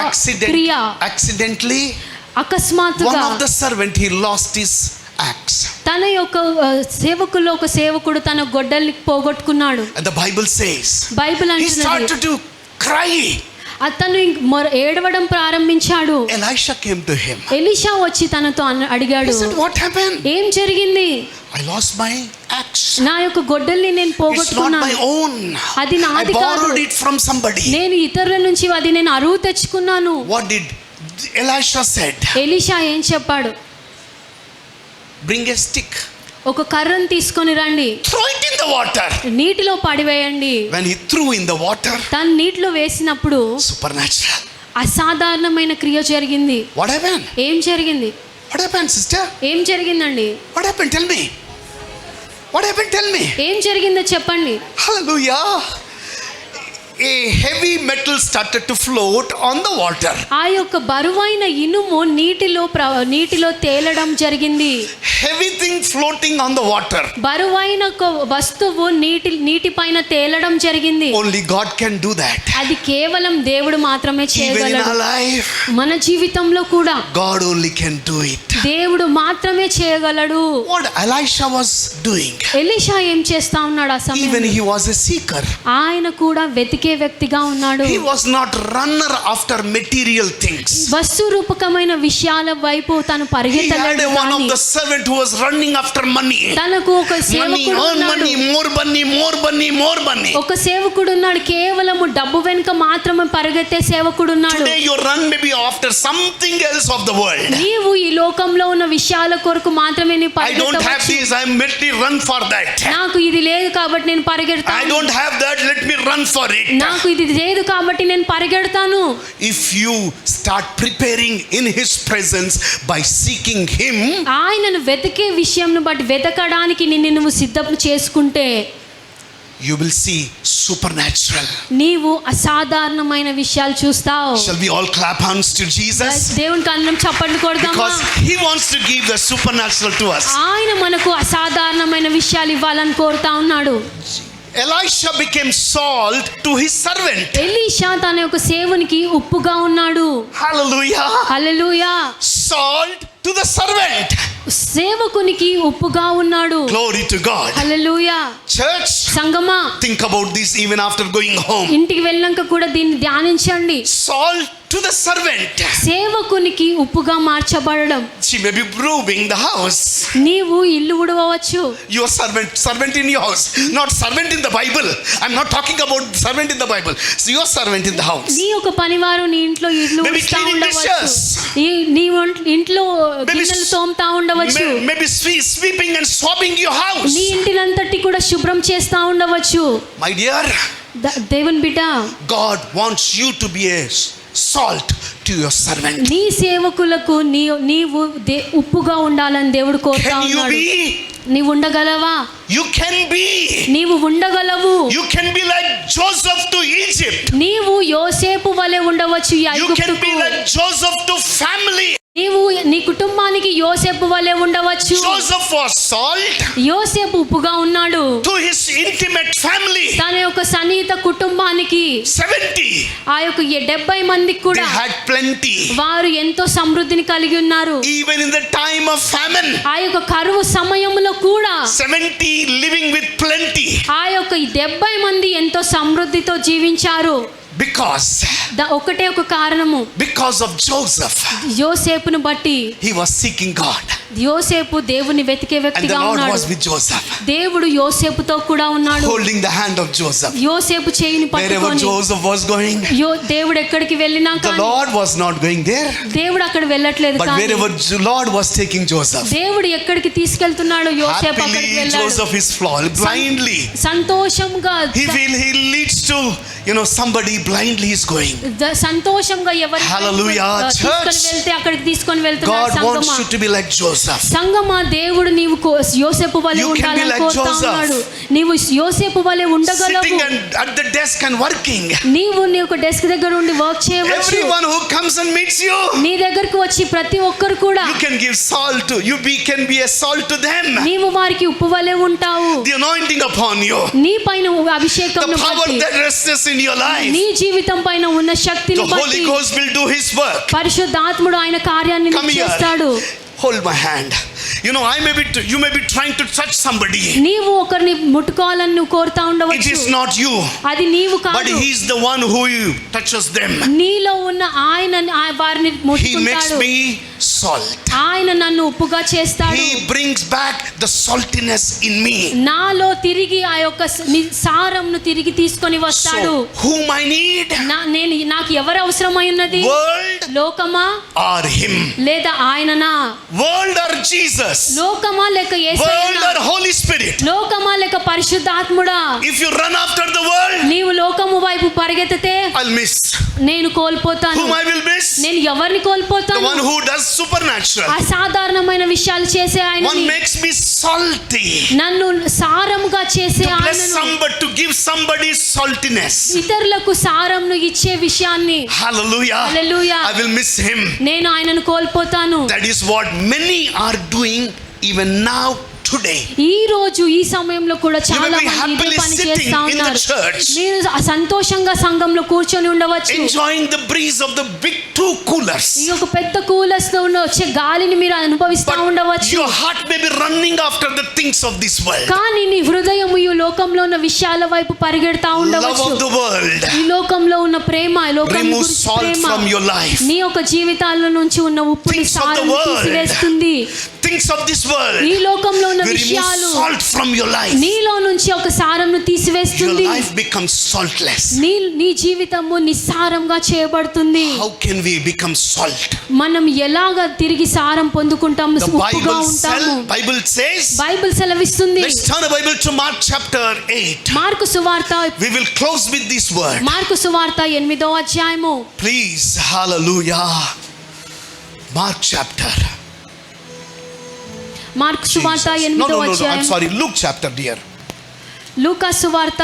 క్రియ. Accidentally, one అకస్మాత్తుగా of the servant, he lost his axe. తన యొక్క సేవకుల్లో ఒక సేవకుడు తన గొడ్డల్ని పోగొట్టుకున్నాడు. And the Bible says, Bible he అంటున్నది, started to cry. అతను ఏడవడం ప్రారంభించాడు. Elisha came to him. Elisha వచ్చి తనతో He అడిగాడు, said, what happened? ఏం జరిగింది? I lost my axe. నా యొక్క గొడ్డల్ని నేను It's not పోగొట్టుకున్నాను. my own. అది I నాది కాదు. borrowed it from somebody. నేను ఇతరుల నుంచి అది నేను అరువు తెచ్చుకున్నాను. What did Elisha said? Elisha ఏం చెప్పాడు? Bring a stick. ఒక కర్రను తీసుకొని రండి, Throw it in the water. నీటిలో పడివేయండి. When he threw in the water, తను నీటిలో వేసినప్పుడు supernatural. అసాధారణమైన క్రియ జరిగింది. What happened? ఏం జరిగింది? What happened, sister? ఏం జరిగిందండి? What happened? Tell me. What happened? Tell me. ఏం జరిగిందో చెప్పండి. Hallelujah. A heavy metal started to float on the water. ఆ యొక్క బరువైన ఇనుము నీటిలో తేలడం జరిగింది. Heavy thing floating on the water. బరువైన వస్తువు నీటి పైన తేలడం జరిగింది. Only God can do that. అది కేవలం దేవుడు మాత్రమే Even in చేయగలడు. our life, మన జీవితంలో కూడా God only can do it. దేవుడు మాత్రమే చేయగలడు. What Elisha was doing, Elisha ఏం చేస్తా ఉన్నాడు ఆ even సమయంలో? he was a seeker. ఆయన కూడా వెతికే వ్యక్తిగా ఉన్నాడు. He was not runner after material things. వస్తు రూపకమైన విషయాల వైపు తను He had పరిగెత్తలేడు. one of the servant who was running after money. తనకు ఒక Money, సేవకుడు earn ఉన్నాడు. money, more money, more money, more money. ఒక సేవకుడు ఉన్నాడు, కేవలము డబ్బు వెనుక మాత్రమే పరిగెత్తే సేవకుడు ఉన్నాడు. Today you run maybe after something else of the world. నీవు ఈ లోకంలో ఉన్న విషయాల కొరకు మాత్రమే నీ I don't have పరిగెత్తవచ్చు. this, I merely run for that. నాకు ఇది లేదు కాబట్టి నేను I పరిగెడతాను. don't have that, let me run for it. నాకు ఇది లేదు కాబట్టి నేను పరిగెడతాను. If you start preparing in his presence by seeking him, ఆయనను వెతికే విషయంను బట్టి వెతకడానికి నువ్వు సిద్ధం చేసుకుంటే you will see supernatural. నీవు అసాధారణమైన విషయాలు చూస్తావు. Shall we all clap hands to Jesus? దేవునికి అందరం చప్పట్లు కొడదామా? Because he wants to give the supernatural to us. ఆయన మనకు అసాధారణమైన విషయాలు ఇవ్వాలని కోరుతా ఉన్నాడు. Elisha became salt to his servant. Elisha తన యొక్క సేవనికి ఉప్పుగా ఉన్నాడు. Hallelujah. Hallelujah. Salt to the servant. సేవకునికి ఉప్పుగా ఉన్నాడు. Glory to God. Hallelujah. Church, సంగమా, think about this even after going home. ఇంటికి వెళ్ళాక కూడా దీన్ని ధ్యానించండి. Salt to the servant. సేవకునికి ఉప్పుగా మార్చబడడం. She may be brooming the house. నీవు ఇల్లు ఉడవచ్చు. Your servant in your house, not servant in the Bible. I'm not talking about servant in the Bible. So your servant in the house. నీ ఒక పనివారు నీ ఇంట్లో ఇల్లు Maybe ఉడుస్తా cleaning ఉండవచ్చు. dishes. నీ ఇంట్లో Maybe గిన్నెలు తోముతా ఉండవచ్చు. Maybe sweeping and swabbing your house. నీ ఇంటినంతటి కూడా శుభ్రం చేస్తా ఉండవచ్చు. My dear, దేవుని బిడ్డ, God wants you to be a salt to your servant. నీ సేవకులకు నీవు ఉప్పుగా ఉండాలని దేవుడు కోరుతా Can you ఉన్నాడు. be? నీవు ఉండగలవా? You can be. నీవు ఉండగలవు. You can be like Joseph to Egypt. నీవు యోసేపు వలె ఉండవచ్చు ఈ You can be ఐగుప్తుకు. like Joseph to family. నీవు నీ కుటుంబానికి యోసేపు వలె ఉండవచ్చు. Joseph was salt యోసేపు ఉప్పుగా ఉన్నాడు to his intimate family. తన యొక్క సన్నిహిత కుటుంబానికి. 70. ఆ యొక్క 70 మందికి They కూడా had plenty. వారు ఎంతో సమృద్ధిని కలిగి ఉన్నారు. Even in the time of famine, ఆ యొక్క కరువు సమయంలో కూడా 70 living with plenty. ఆ యొక్క 70 మంది ఎంతో సమృద్ధితో జీవించారు. Because ఒకటే ఒక కారణము, of Joseph, యోసేపును బట్టి. he was seeking God. యోసేపు దేవుని వెతికే And the వ్యక్తిగా Lord ఉన్నాడు. was with Joseph, దేవుడు యోసేపుతో కూడా ఉన్నాడు. holding the hand of Joseph. యోసేపు చేయిని Wherever పట్టుకొని Joseph was going, దేవుడు ఎక్కడికి వెళ్ళినా the కానీ Lord was not going there. దేవుడు అక్కడ వెళ్ళట్లేదు. But కానీ wherever the Lord was taking Joseph, దేవుడు ఎక్కడికి తీసుకెళ్తున్నాడు యోసేపు అక్కడికి happily వెళ్ళాడు. Joseph is flawed, blindly. సంతోషంగా He leads to, somebody blindly is going. సంతోషంగా ఎవరు Hallelujah, church. తీసుకొని వెళ్తే అక్కడికి తీసుకొని వెళ్తున్నాడు. God wants సంగమా, you to be like Joseph. సంగమా, దేవుడు నీవు యోసేపు వలె You can be ఉండాలని like కోరుతా Joseph. ఉన్నాడు. నీవు యోసేపు వలె ఉండగలవు. Sitting at the desk and working. నీవు నీ ఒక డెస్క్ దగ్గర ఉండి వర్క్ చేయవచ్చు. Everyone who comes and meets you, నీ దగ్గరకు వచ్చి ప్రతి ఒక్కరు కూడా you can give salt to. can be a salt to them. నీవు వారికి ఉప్పు వలె ఉంటావు. The anointing upon you, నీ పైన అభిషేకం the power బట్టి, that rests in your life, నీ జీవితం పైన ఉన్న శక్తిని the బట్టి Holy Ghost will do his work. పరిశుద్ధాత్ముడు ఆయన కార్యాన్ని Come here. చేస్తాడు. Hold my hand. You know, you may be trying to touch somebody. నీవు ఒకరిని ముట్టుకోవాలని నువ్వు కోరుతా It ఉండవచ్చు. is not you, అది నీవు but కాదు. He is the one who touches them. నీలో ఉన్న ఆయన వారిని He makes ముట్టుకుంటాడు. me salt. ఆయన నన్ను ఉప్పుగా చేస్తాడు. He brings back the saltiness in me. నాలో తిరిగి ఆ యొక్క సారంను తిరిగి తీసుకొని వస్తాడు. So, whom I need? నాకు ఎవరు అవసరమై ఉన్నది? World లోకమా or Him? లేదా ఆయననా? World or Jesus? లోకమా లేక World యేసయ్యనా? or Holy Spirit? లోకమా లేక పరిశుద్ధాత్ముడా? If you run after the world, నీవు లోకము వైపు పరిగెత్తితే I'll miss. నేను కోల్పోతాను. Whom I will miss? నేను ఎవరిని The కోల్పోతాను? one who does supernatural. అసాధారణమైన విషయాలు చేసే One ఆయనని, makes me salty. నన్ను సారముగా చేసే To bless ఆయనను, somebody, to give somebody saltiness. ఇతరులకు సారంను ఇచ్చే విషయాన్ని, Hallelujah. Hallelujah, I will miss Him. నేను ఆయనను కోల్పోతాను. That is what many are doing even now today. ఈ రోజు ఈ సమయంలో కూడా You చాలా may be మంది ఇదే happily పని sitting చేస్తా in the ఉన్నారు. church, మీరు సంతోషంగా సంఘంలో కూర్చొని ఉండవచ్చు. enjoying the breeze of the big two coolers. ఈ ఒక పెద్ద కూలర్స్ లో ఉన్న వచ్చే గాలిని మీరు అనుభవిస్తా But ఉండవచ్చు. your heart may be running after the things of this world. కానీ నీ హృదయము ఈ లోకంలో ఉన్న విషయాల వైపు పరిగెడతా Love ఉండవచ్చు. of the world. ఈ లోకంలో ఉన్న ప్రేమ, ఈ లోకం Remove గురించి salt Prema from your life. నీ యొక్క జీవితాల నుంచి ఉన్న ఉప్పుని Things of the సారం world. తీసివేస్తుంది. Things of this world. ఈ లోకంలో ఉన్న We remove విషయాలు salt from your life. నీలో నుంచి ఒక సారంను Your తీసివేస్తుంది. life becomes saltless. నీ జీవితము నిస్సారంగా చేయబడుతుంది. How can we become salt? మనం ఎలాగ తిరిగి సారం పొందుకుంటాము, The ఉప్పుగా ఉంటాము? Bible says, బైబిల్ సెలవిస్తుంది. let's turn the Bible to Mark chapter 8. Mark సువార్త, We will close with this word. Mark సువార్త 8వ అధ్యాయము. Please, hallelujah. Mark chapter. Mark సువార్త Jesus. 8వ No, I'm అధ్యాయం. sorry. Luke chapter, dear. లూకా సువార్త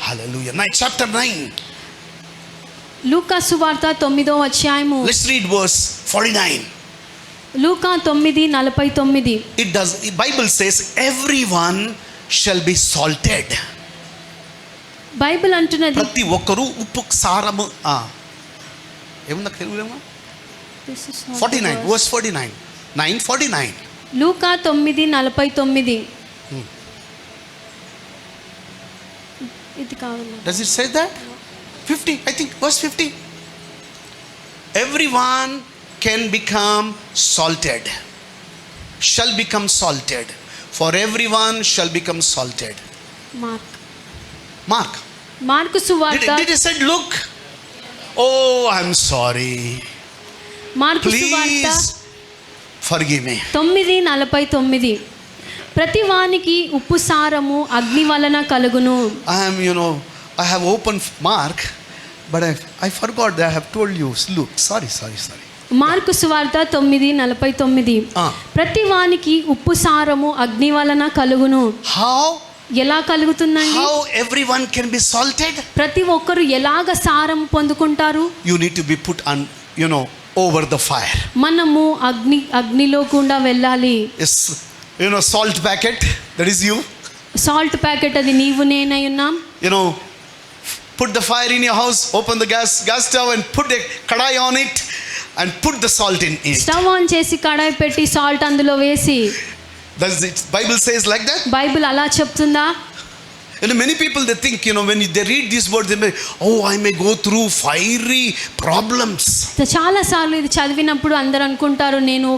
Hallelujah. Chapter 9. లూకా సువార్త 9వ అధ్యాయము. Let's read verse 49. Luka 9:49. Bible says, everyone shall be salted. Bible అంటున్నది, ప్రతి ఒక్కరూ ఉప్పు సారము ఏముందా తెలుగులేమో 49 verse 49 9:49. లూకా 9:49. ఇది కావాలి. Does it say that? 50, I think verse 50. Everyone can become salted, shall become salted, for everyone shall become salted. Mark. Mark సువార్త, Did he said look? Oh, I'm sorry. Mark సువార్త Please forgive me. 9:49. ప్రతి వానికి ఉప్పు సారము అగ్ని వలన కలుగును. I have opened Mark, but I forgot that I have told you. Look, sorry. Mark సువార్త 9:49. ప్రతి వానికి ఉప్పు సారము అగ్ని వలన కలుగును. How? ఎలా కలుగుతుందండి? How everyone can be salted? ప్రతి ఒక్కరు ఎలాగ సారం పొందుకుంటారు? You need to be put on, over the fire. మనము అగ్నిలో గుండా వెళ్ళాలి. Yes, salt packet, that is you. Salt packet, అది నీవు నేనై ఉన్నాం. Put the fire in your house, open the gas stove and put a kadai on it and put the salt in it. Stove on చేసి కడాయి పెట్టి salt అందులో వేసి. Does the Bible says like that? Bible అలా చెప్తుందా? Many people, they think, when they read these words, they may, I may go through fiery problems. చాలా సార్లు ఇది చదివినప్పుడు అందరూ అనుకుంటారు, నేను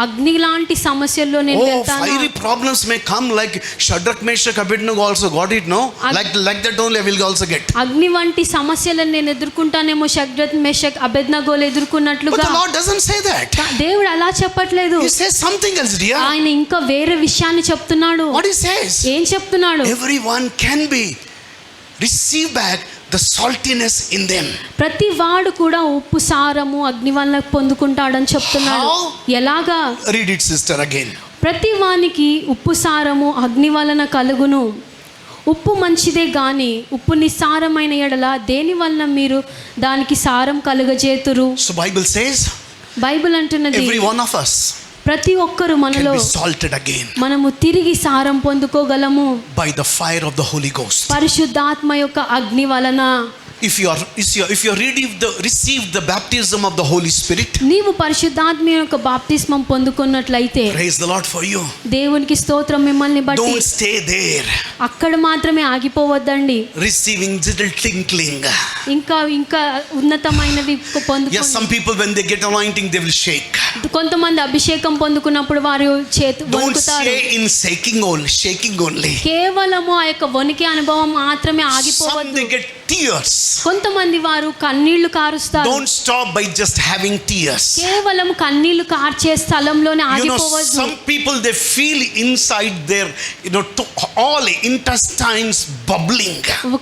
అగ్ని లాంటి సమస్యల్లో నేను వెళ్తాను. Fiery problems may come like Shadrach, Meshach, Abednego also got it, no? Like that only I will also get. అగ్ని వంటి సమస్యలను నేను ఎదుర్కొంటానేమో, Shadrach Meshach అబేద్నగోలు ఎదుర్కొన్నట్లుగా. But the Lord doesn't say that. దేవుడు అలా చెప్పట్లేదు. He says something else, dear. ఆయన ఇంకా వేరే విషయాన్ని చెప్తున్నాడు. What he says? ఏం చెప్తున్నాడు? Everyone can be receive back the saltiness in them. ప్రతి వాడు కూడా ఉప్పు సారము అగ్ని వలన పొందుకుంటాడని చెప్తున్నాడు. ఎలాగా? Read it, sister, again. ప్రతి వానికి ఉప్పు సారము అగ్ని వలన కలుగును. ఉప్పు మంచిదే గాని ఉప్పు నిస్సారమైన ఎడల దేని వలన మీరు దానికి సారం కలుగజేతురు? So Bible says, బైబిల్ అంటున్నది, every one of us ప్రతి ఒక్కరు మనలో can be salted again మనము తిరిగి సారం పొందుకోగలము by the fire of the Holy Ghost. పరిశుద్ధాత్మ యొక్క అగ్ని వలన. if you received the baptism of the Holy Spirit, నీవు పరిశుద్ధాత్మ యొక్క బాప్తిస్మం పొందుకున్నట్లయితే, praise the Lord for you. దేవునికి స్తోత్రం. మిమ్మల్ని బట్టి Don't stay there అక్కడ మాత్రమే ఆగిపోవద్దండి. receiving little tinkling. ఇంకా ఉన్నతమైనవి Yes, పొందుకు. some people when they get anointing they will shake. కొంతమంది అభిషేకం పొందుకున్నప్పుడు వారు Don't వణుకుతారు. stay in shaking only. కేవలము ఆ యొక్క వణికే అనుభవం మాత్రమే Some ఆగిపోవద్దు. they get tears. కొంతమంది వారు కన్నీళ్లు కారుస్తారు. Don't stop by just having tears. కేవలం కన్నీళ్లు కార్చే స్థలంలోనే ఆగిపోవద్దు. Some people they feel inside their all intestines bubbling.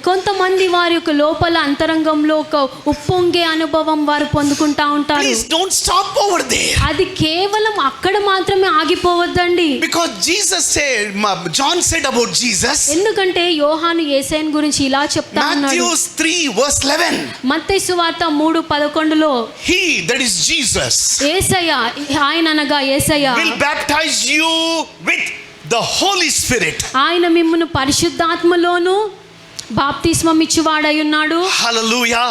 కొంతమంది వారి యొక్క లోపల అంతరంగంలో ఒక ఉప్పొంగే అనుభవం వారు పొందుకుంటా ఉంటారు. Please don't stop over there. అది కేవలం అక్కడ మాత్రమే ఆగిపోవద్దండి. Because John said about Jesus. ఎందుకంటే యోహాను యేసయ్యను గురించి ఇలా చెప్తా ఉన్నాడు. Matthew 3:11. మత్తయి సువార్త 3:11లో He, that is Jesus, యేసయ్య, ఆయన అనగా యేసయ్య will baptize you with the Holy Spirit. ఆయన మిమ్మును పరిశుద్ధాత్మలోను బాప్తిస్మం ఇచ్చువాడై ఉన్నాడు. Hallelujah.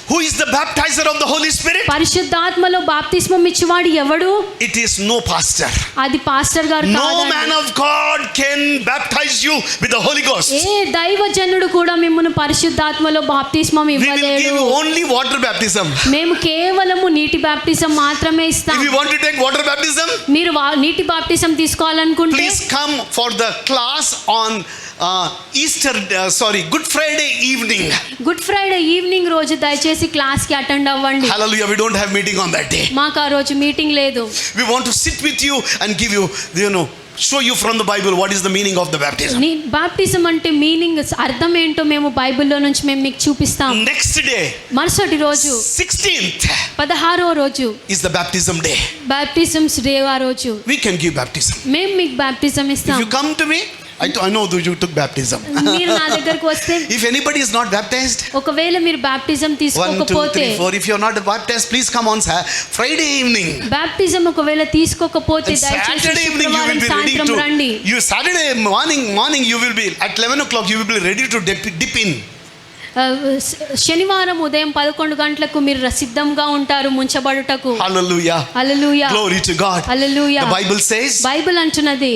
Who is the baptizer of the Holy Spirit? పరిశుద్ధాత్మలో బాప్తిస్మం ఇచ్చువాడు ఎవడు? It is no pastor. అది పాస్టర్ గారు No కాదండి. man of God can baptize you with the Holy Ghost. ఏ దైవజనుడు కూడా మిమ్మును పరిశుద్ధాత్మలో బాప్తిస్మం We will give ఇవ్వలేడు. you only water baptism. మేము కేవలము నీటి బాప్తిసం మాత్రమే ఇస్తాం. If you want to take water baptism, మీరు నీటి బాప్తిసం తీసుకోవాలనుకుంటే please come for the class on Good Friday evening. Good Friday evening రోజు దయచేసి క్లాస్ కి అటెండ్ అవ్వండి. Hallelujah. We don't have meeting on that day. మాకు ఆ రోజు మీటింగ్ లేదు. We want to sit with you and give you, show you from the Bible what is the meaning of the baptism. Baptism అంటే meaning అర్థం ఏంటో మేము బైబిల్లో నుంచి మేము మీకు చూపిస్తాం. Next day, మరుసటి రోజు 16th, 16వ రోజు is the baptism day. Baptisms day ఆ రోజు We can give baptism. మేము మీకు బాప్టిజం If ఇస్తాం. you come to me, I know that you took baptism. మీరు నా దగ్గరకు వస్తే, If anybody is not baptized, ఒకవేళ మీరు బాప్టిజం 1, 2, తీసుకోకపోతే, 3, 4. If you are not baptized, please come on Friday evening. Baptism ఒకవేళ తీసుకోకపోతే And దయచేసి Saturday evening you will శుక్రవారం be ready సాయంత్రం రండి. Saturday morning you will be at 11 o'clock. You will be ready to dip in. శనివారం ఉదయం 11 గంటలకు మీరు సిద్ధంగా ఉంటారు ముంచబడుటకు. Hallelujah. Hallelujah. Glory to God. Hallelujah. The Bible says, Bible అంటున్నది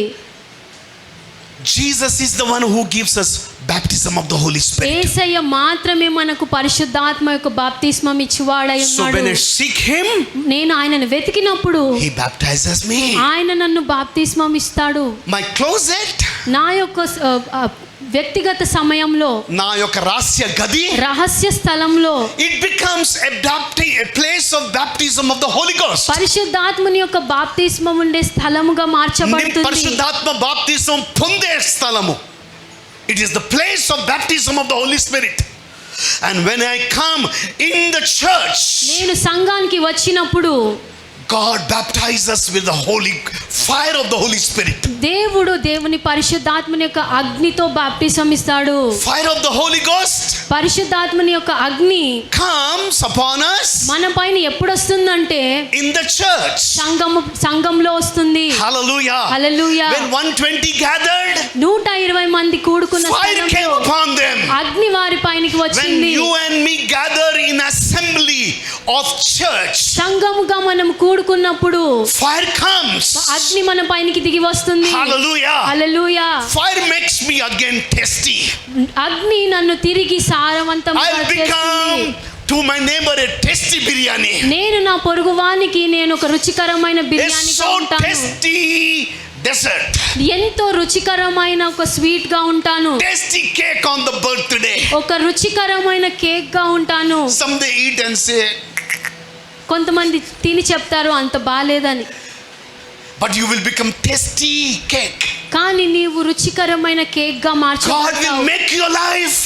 Jesus is the one who gives us baptism of the Holy Spirit. యేసయ్య మాత్రమే మనకు పరిశుద్ధాత్మ యొక్క బాప్తిస్మం ఇచ్చువాడై So when I ఉన్నాడు. seek him, నేను ఆయనను వెతికినప్పుడు he baptizes me. ఆయన నన్ను బాప్తిస్మం ఇస్తాడు. My closet, నా యొక్క వ్యక్తిగత సమయంలో, నా యొక్క రహస్య గది, రహస్య స్థలంలో it becomes a place of baptism of the Holy Ghost. పరిశుద్ధాత్మని యొక్క బాప్తిస్మం ఉండే స్థలముగా మార్చబడుతుంది. పరిశుద్ధాత్మ బాప్తిస్మం పొందే స్థలము. It is the place of baptism of the Holy Spirit. And when I come in the church, నేను సంఘానికి వచ్చినప్పుడు God baptizes with the holy fire of the Holy Spirit. దేవుని పరిశుద్ధాత్మని యొక్క అగ్నితో బాప్తిసం ఇస్తాడు. Fire of the Holy Ghost, పరిశుద్ధాత్మని యొక్క అగ్ని comes upon us మన పైన ఎప్పుడు వస్తుందంటే in the church. సంఘంలో వస్తుంది. Hallelujah. హల్లెలూయా. When 120 gathered, 120 మంది కూడుకున్న fire came స్థలంలో upon them. అగ్ని వారి పైనకి When వచ్చింది. you and me gather in assembly of church, సంఘముగా మనం కూడుకున్నప్పుడు fire comes. అగ్ని మన పైనకి దిగి వస్తుంది. Hallelujah. హల్లెలూయా. Fire makes me again tasty. అగ్ని నన్ను తిరిగి సారవంతంగా I'll become చేస్తుంది. to my neighbor a tasty biryani. నేను నా పొరుగువానికి నేను ఒక రుచికరమైన A బిర్యానీగా so ఉంటాను. tasty dessert. ఎంతో రుచికరమైన ఒక స్వీట్ గా ఉంటాను. Tasty cake on the birthday. ఒక రుచికరమైన కేక్ గా ఉంటాను. Some they eat and say, కొంతమంది తిని చెప్తారు అంత బాలేదని. but you will become tasty cake. కానీ నీవు రుచికరమైన కేక్ గా God will మార్చబడతావు. make your life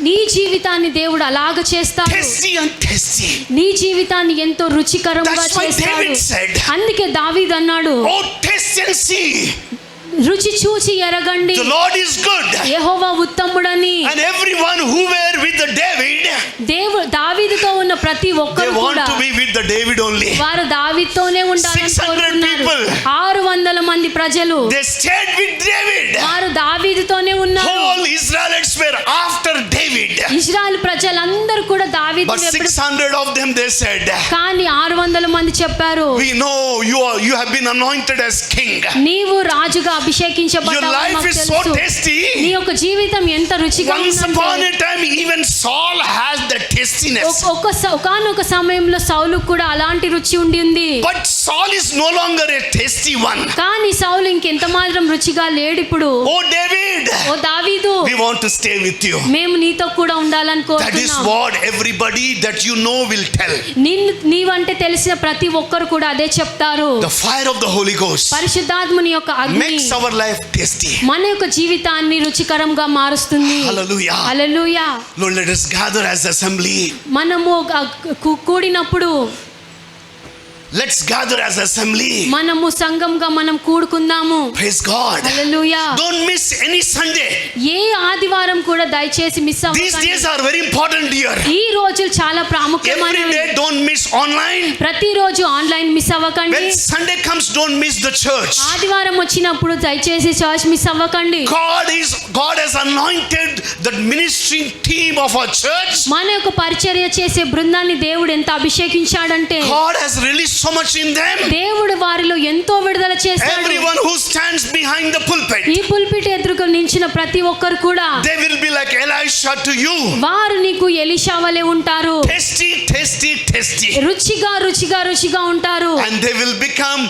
నీ జీవితాన్ని దేవుడు అలాగ చేస్తాడు. tasty and tasty. నీ జీవితాన్ని ఎంతో రుచికరంగా That's why చేస్తాడు. David said, అందుకే దావీదు అన్నాడు, oh taste and see, రుచి చూచి ఎరగండి, the Lord is good. Jehovah ఉత్తముడని. And everyone who were with the David, దావీదుతో ఉన్న ప్రతి they ఒక్కరు want కూడా to be with the David only. వారు దావీదుతోనే ఉండాలని 600 కోరుకున్నారు. people. 600 మంది ప్రజలు They stayed with David. వారు దావీదుతోనే ఉన్నారు. Whole Israelites were after David. Israel ప్రజలందరూ కూడా దావీదు But 600 of them they said, కానీ 600 మంది చెప్పారు, we know you have been anointed as king. నీవు రాజుగా Your అభిషేకించబడ్డావు, life మాకు is so తెలుసు. tasty. నీ యొక్క జీవితం ఎంత రుచిగా Once upon ఉందంటే, a time, even Saul has the tastiness. ఒకానొక సమయంలో సౌలుకు కూడా అలాంటి రుచి ఉండి ఉంది. But Saul is no longer a tasty one. కానీ సౌలు ఇంకెంత మాత్రం రుచిగా లేడు ఇప్పుడు. Oh David, ఓ దావీదు, we want to stay with you. మేము నీతో కూడా ఉండాలని That is కోరుతున్నాం. what everybody that you know will tell. నీవంటే తెలిసిన ప్రతి ఒక్కరు కూడా అదే చెప్తారు. The fire of the Holy Ghost పరిశుద్ధాత్మని యొక్క అగ్ని makes our life tasty. మన యొక్క జీవితాన్ని రుచికరంగా మారుస్తుంది. Hallelujah. హల్లెలూయా. Lord, let us gather as assembly. మనము కూడినప్పుడు, Let's gather as assembly. మనము సంఘంగా మనం కూడుకుందాము. Praise God. Hallelujah. Don't miss any Sunday. ఏ ఆదివారం కూడా దయచేసి మిస్ These అవ్వకండి. days are very important here. ఈ రోజులు చాలా Every ప్రాముఖ్యమైనవి. day don't miss online. ప్రతిరోజు ఆన్లైన్ మిస్ అవ్వకండి. When Sunday comes, don't miss the church. ఆదివారం వచ్చినప్పుడు దయచేసి చర్చ్ మిస్ అవ్వకండి. God has anointed the ministering team of our church. మన యొక్క పరిచర్య చేసే బృందాన్ని దేవుడు ఎంత అభిషేకించాడంటే, God has released so much in them. దేవుడు వారిలో ఎంతో విడుదల చేస్తాడు. Everyone who stands behind the pulpit, ఈ పుల్పిట్ ఎదురుగా నించిన ప్రతి ఒక్కరు కూడా they will be like Elisha to you. వారు నీకు ఎలీషా వలె ఉంటారు. Tasty, tasty, tasty. రుచిగా ఉంటారు. And they will become,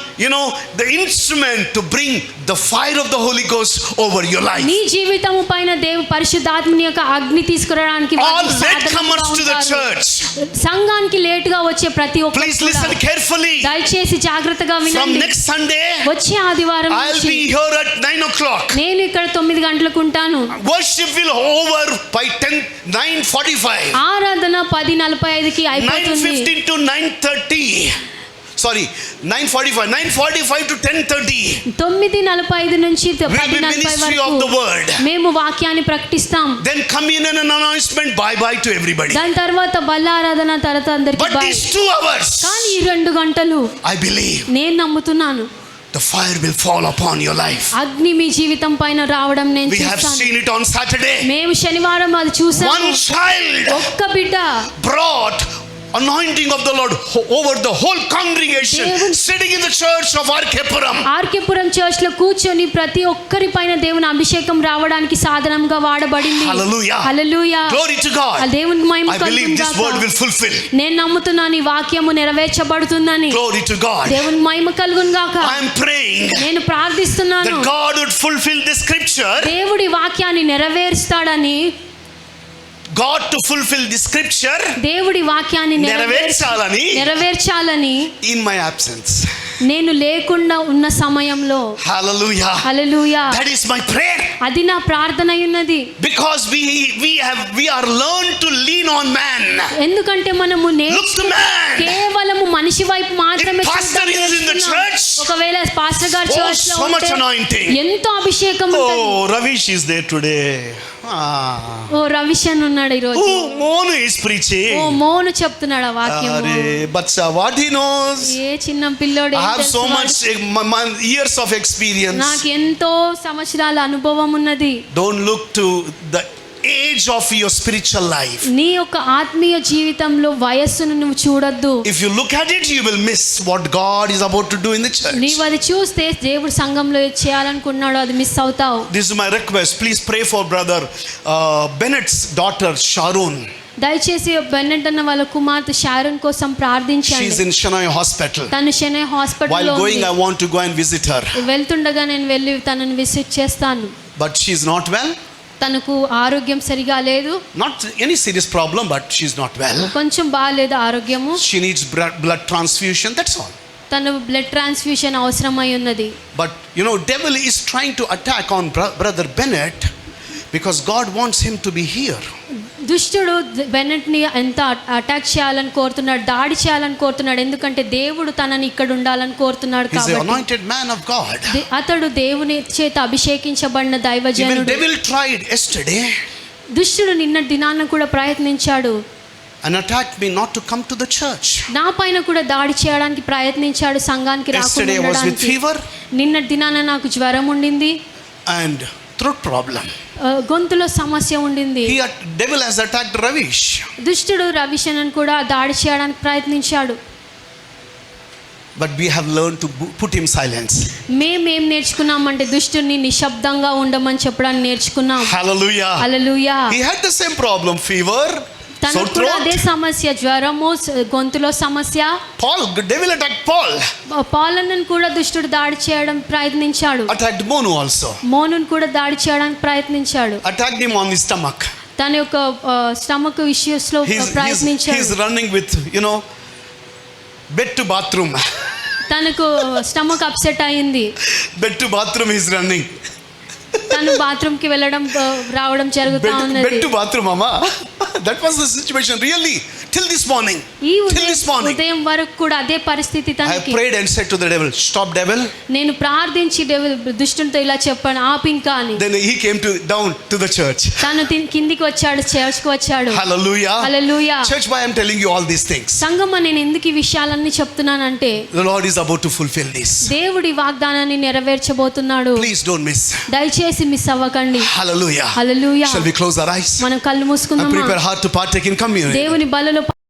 the instrument to bring the fire of the Holy Ghost over your life. నీ జీవితము పైన పరిశుద్ధాత్మని యొక్క అగ్ని తీసుకురావడానికి All latecomers to the church, సంఘానికి లేటుగా వచ్చే ప్రతి please ఒక్కరు listen carefully. దయచేసి జాగ్రత్తగా From వినండి. next Sunday, వచ్చే ఆదివారం I'll నుంచి be here at 9 o'clock. నేను ఇక్కడ 9 గంటలకు ఉంటాను. Worship will over by 9:45. ఆరాధన 10:45కి అయిపోతుంది. 9:15 to 9:30. Sorry, 9:45. 9:45 to 10:30. 9:45 నుంచి Will be 10:40 ministry of the word. వరకు మేము వాక్యాన్ని ప్రకటిస్తాం. Then communion and announcement. Bye to everybody. దాని తర్వాత బల్ల ఆరాధన తర్వాత అందరికి But బై. these 2 hours, కానీ ఈ 2 గంటలు I believe నేను నమ్ముతున్నాను, the fire will fall upon your life. అగ్ని మీ జీవితం పైన రావడం నేను We have చూస్తాను. seen it on Saturday. మేము శనివారం అది చూసాము. One child ఒక్క బిడ్డ brought anointing of the Lord over the whole congregation, sitting in the church of Arkepuram. RK Puram church లో కూర్చొని ప్రతి ఒక్కరి పైన దేవుని అభిషేకం రావడానికి సాధనంగా వాడబడింది. Hallelujah. Hallelujah. Glory to God. దేవునికి మహిమ I believe కలుగును this గాక. word will fulfill. నేను నమ్ముతున్నాను ఈ వాక్యము నెరవేర్చబడుతుందని. Glory to God. దేవునికి మహిమ కలుగును గాక. I am praying నేను ప్రార్థిస్తున్నాను that God would fulfill this scripture. దేవుడి వాక్యాన్ని నెరవేరుస్తాడని. God to fulfill the scripture దేవుడి వాక్యాన్ని నెరవేర్చాలని in my absence. నేను లేకుండా ఉన్న సమయంలో. Hallelujah. Hallelujah. That is my prayer. అది నా ప్రార్థన ఉన్నది. Because we are learned to lean on man. ఎందుకంటే మనము Look to man. కేవలము మనిషి వైపు మాత్రమే If pastor చూడడం is in the నేర్చుకున్నాం. church, ఒకవేళ పాస్టర్ గారు చర్చ్ లో so much ఉంటే anointing. ఎంతో అభిషేకం ఉంటుంది. Oh, Ravish is there today. ఓ రవిషన్ ఉన్నాడు ఈ రోజు. Oh, Monu is preaching. ఓ మోను చెప్తున్నాడు ఆ వాక్యము. Arey, bacha, what he knows? ఏ చిన్న పిల్లోడు I have so much years of experience. నాకు ఎంతో సంవత్సరాల అనుభవం ఉన్నది. Don't look to the age of your spiritual life. నీ యొక్క ఆత్మీయ జీవితంలో వయస్సును నువ్వు చూడొద్దు. If you look at it, you will miss what God is about to do in the church. నీవు అది చూస్తే దేవుడు సంఘంలో ఏది చేయాలనుకున్నాడో అది మిస్ అవుతావు. This is my request. Please pray for brother Bennett's daughter Sharon. దయచేసి బెన్నెట్ అన్న వాళ్ళ కుమార్తె షారోన్ కోసం She is ప్రార్థించండి. in Shenoy Hospital. తను షెనై హాస్పిటల్ While లో going, ఉంది. I want to go and visit her. వెళ్తుండగా నేను వెళ్ళి తనని విజిట్ చేస్తాను. But she is not well. తనకు ఆరోగ్యం సరిగా లేదు. Not any serious problem, but she is not well. కొంచెం బాగాలేదు ఆరోగ్యము. She needs blood transfusion. That's all. తను బ్లడ్ ట్రాన్స్ఫ్యూషన్ అవసరమై ఉన్నది. But devil is trying to attack on brother Bennett because God wants him to be here. దుష్టుడు Bennett ని ఎంత attack చేయాలని కోరుతున్నాడు, దాడి చేయాలని కోరుతున్నాడు. ఎందుకంటే దేవుడు తనని ఇక్కడ ఉండాలని కోరుతున్నాడు He is an కాబట్టి. anointed man of God. అతడు దేవుని చేత అభిషేకించబడిన దైవజనుడు. Even devil tried yesterday దుష్టుడు నిన్న దినాన కూడా ప్రయత్నించాడు and attacked me not to come to the church. నా పైన కూడా దాడి చేయడానికి ప్రయత్నించాడు సంఘానికి రాకుండా Yesterday I was with ఉండడానికి. fever నిన్న దినాన నాకు జ్వరం ఉండింది. and throat problem. గొంతులో సమస్య ఉండింది. Devil has attacked Ravish. దుష్టుడు రవిశనన్ కూడా దాడి చేయడానికి ప్రయత్నించాడు. But we have learned to put him silence. మేమేం నేర్చుకున్నామంటే దుష్టుని నిశ్శబ్దంగా ఉండమని చెప్పడానికి నేర్చుకున్నాం. Hallelujah. Hallelujah. He had the same problem, fever, sore తనకు కూడా అదే throat. సమస్య, జ్వరము, గొంతులో సమస్య. Devil attacked Paul. పాలనను కూడా దుష్టుడు దాడి చేయడం ప్రయత్నించాడు. Attacked Monu also. మోనును కూడా దాడి చేయడానికి ప్రయత్నించాడు. Attacked him on his stomach. తన యొక్క స్టమక్ ఇష్యూస్ లో ప్రయత్నించాడు. He's running with, bed to bathroom. తనకు స్టమక్ అప్సెట్ అయింది. Bed to bathroom he's running. తను బాత్రూమ్ కి వెళ్ళడం రావడం జరుగుతా ఉన్నది. Bed to bathroom, mama. That was the situation really till this morning. ఈ Till this morning. ఉదయం వరకు కూడా అదే పరిస్థితి I తనకి. prayed and said to the devil, stop devil. నేను ప్రార్థించి దుష్టునితో ఇలా చెప్పాను, ఆపింకా అని. Then he came down to the church. తను కిందికి వచ్చాడు, చర్చ్ కి వచ్చాడు. Hallelujah. Hallelujah. Church, why I'm telling you all these things. సంగమా, నేను ఎందుకు ఈ విషయాలన్నీ చెప్తున్నానంటే The Lord is about to fulfill this. దేవుడి వాగ్దానాన్ని నెరవేర్చబోతున్నాడు. Please don't miss. దయచేసి మిస్ అవ్వకండి. Hallelujah. Hallelujah. Shall we close our eyes మనం కళ్ళు and మూసుకుందామా? prepare heart to partake in communion? దేవుని బలలో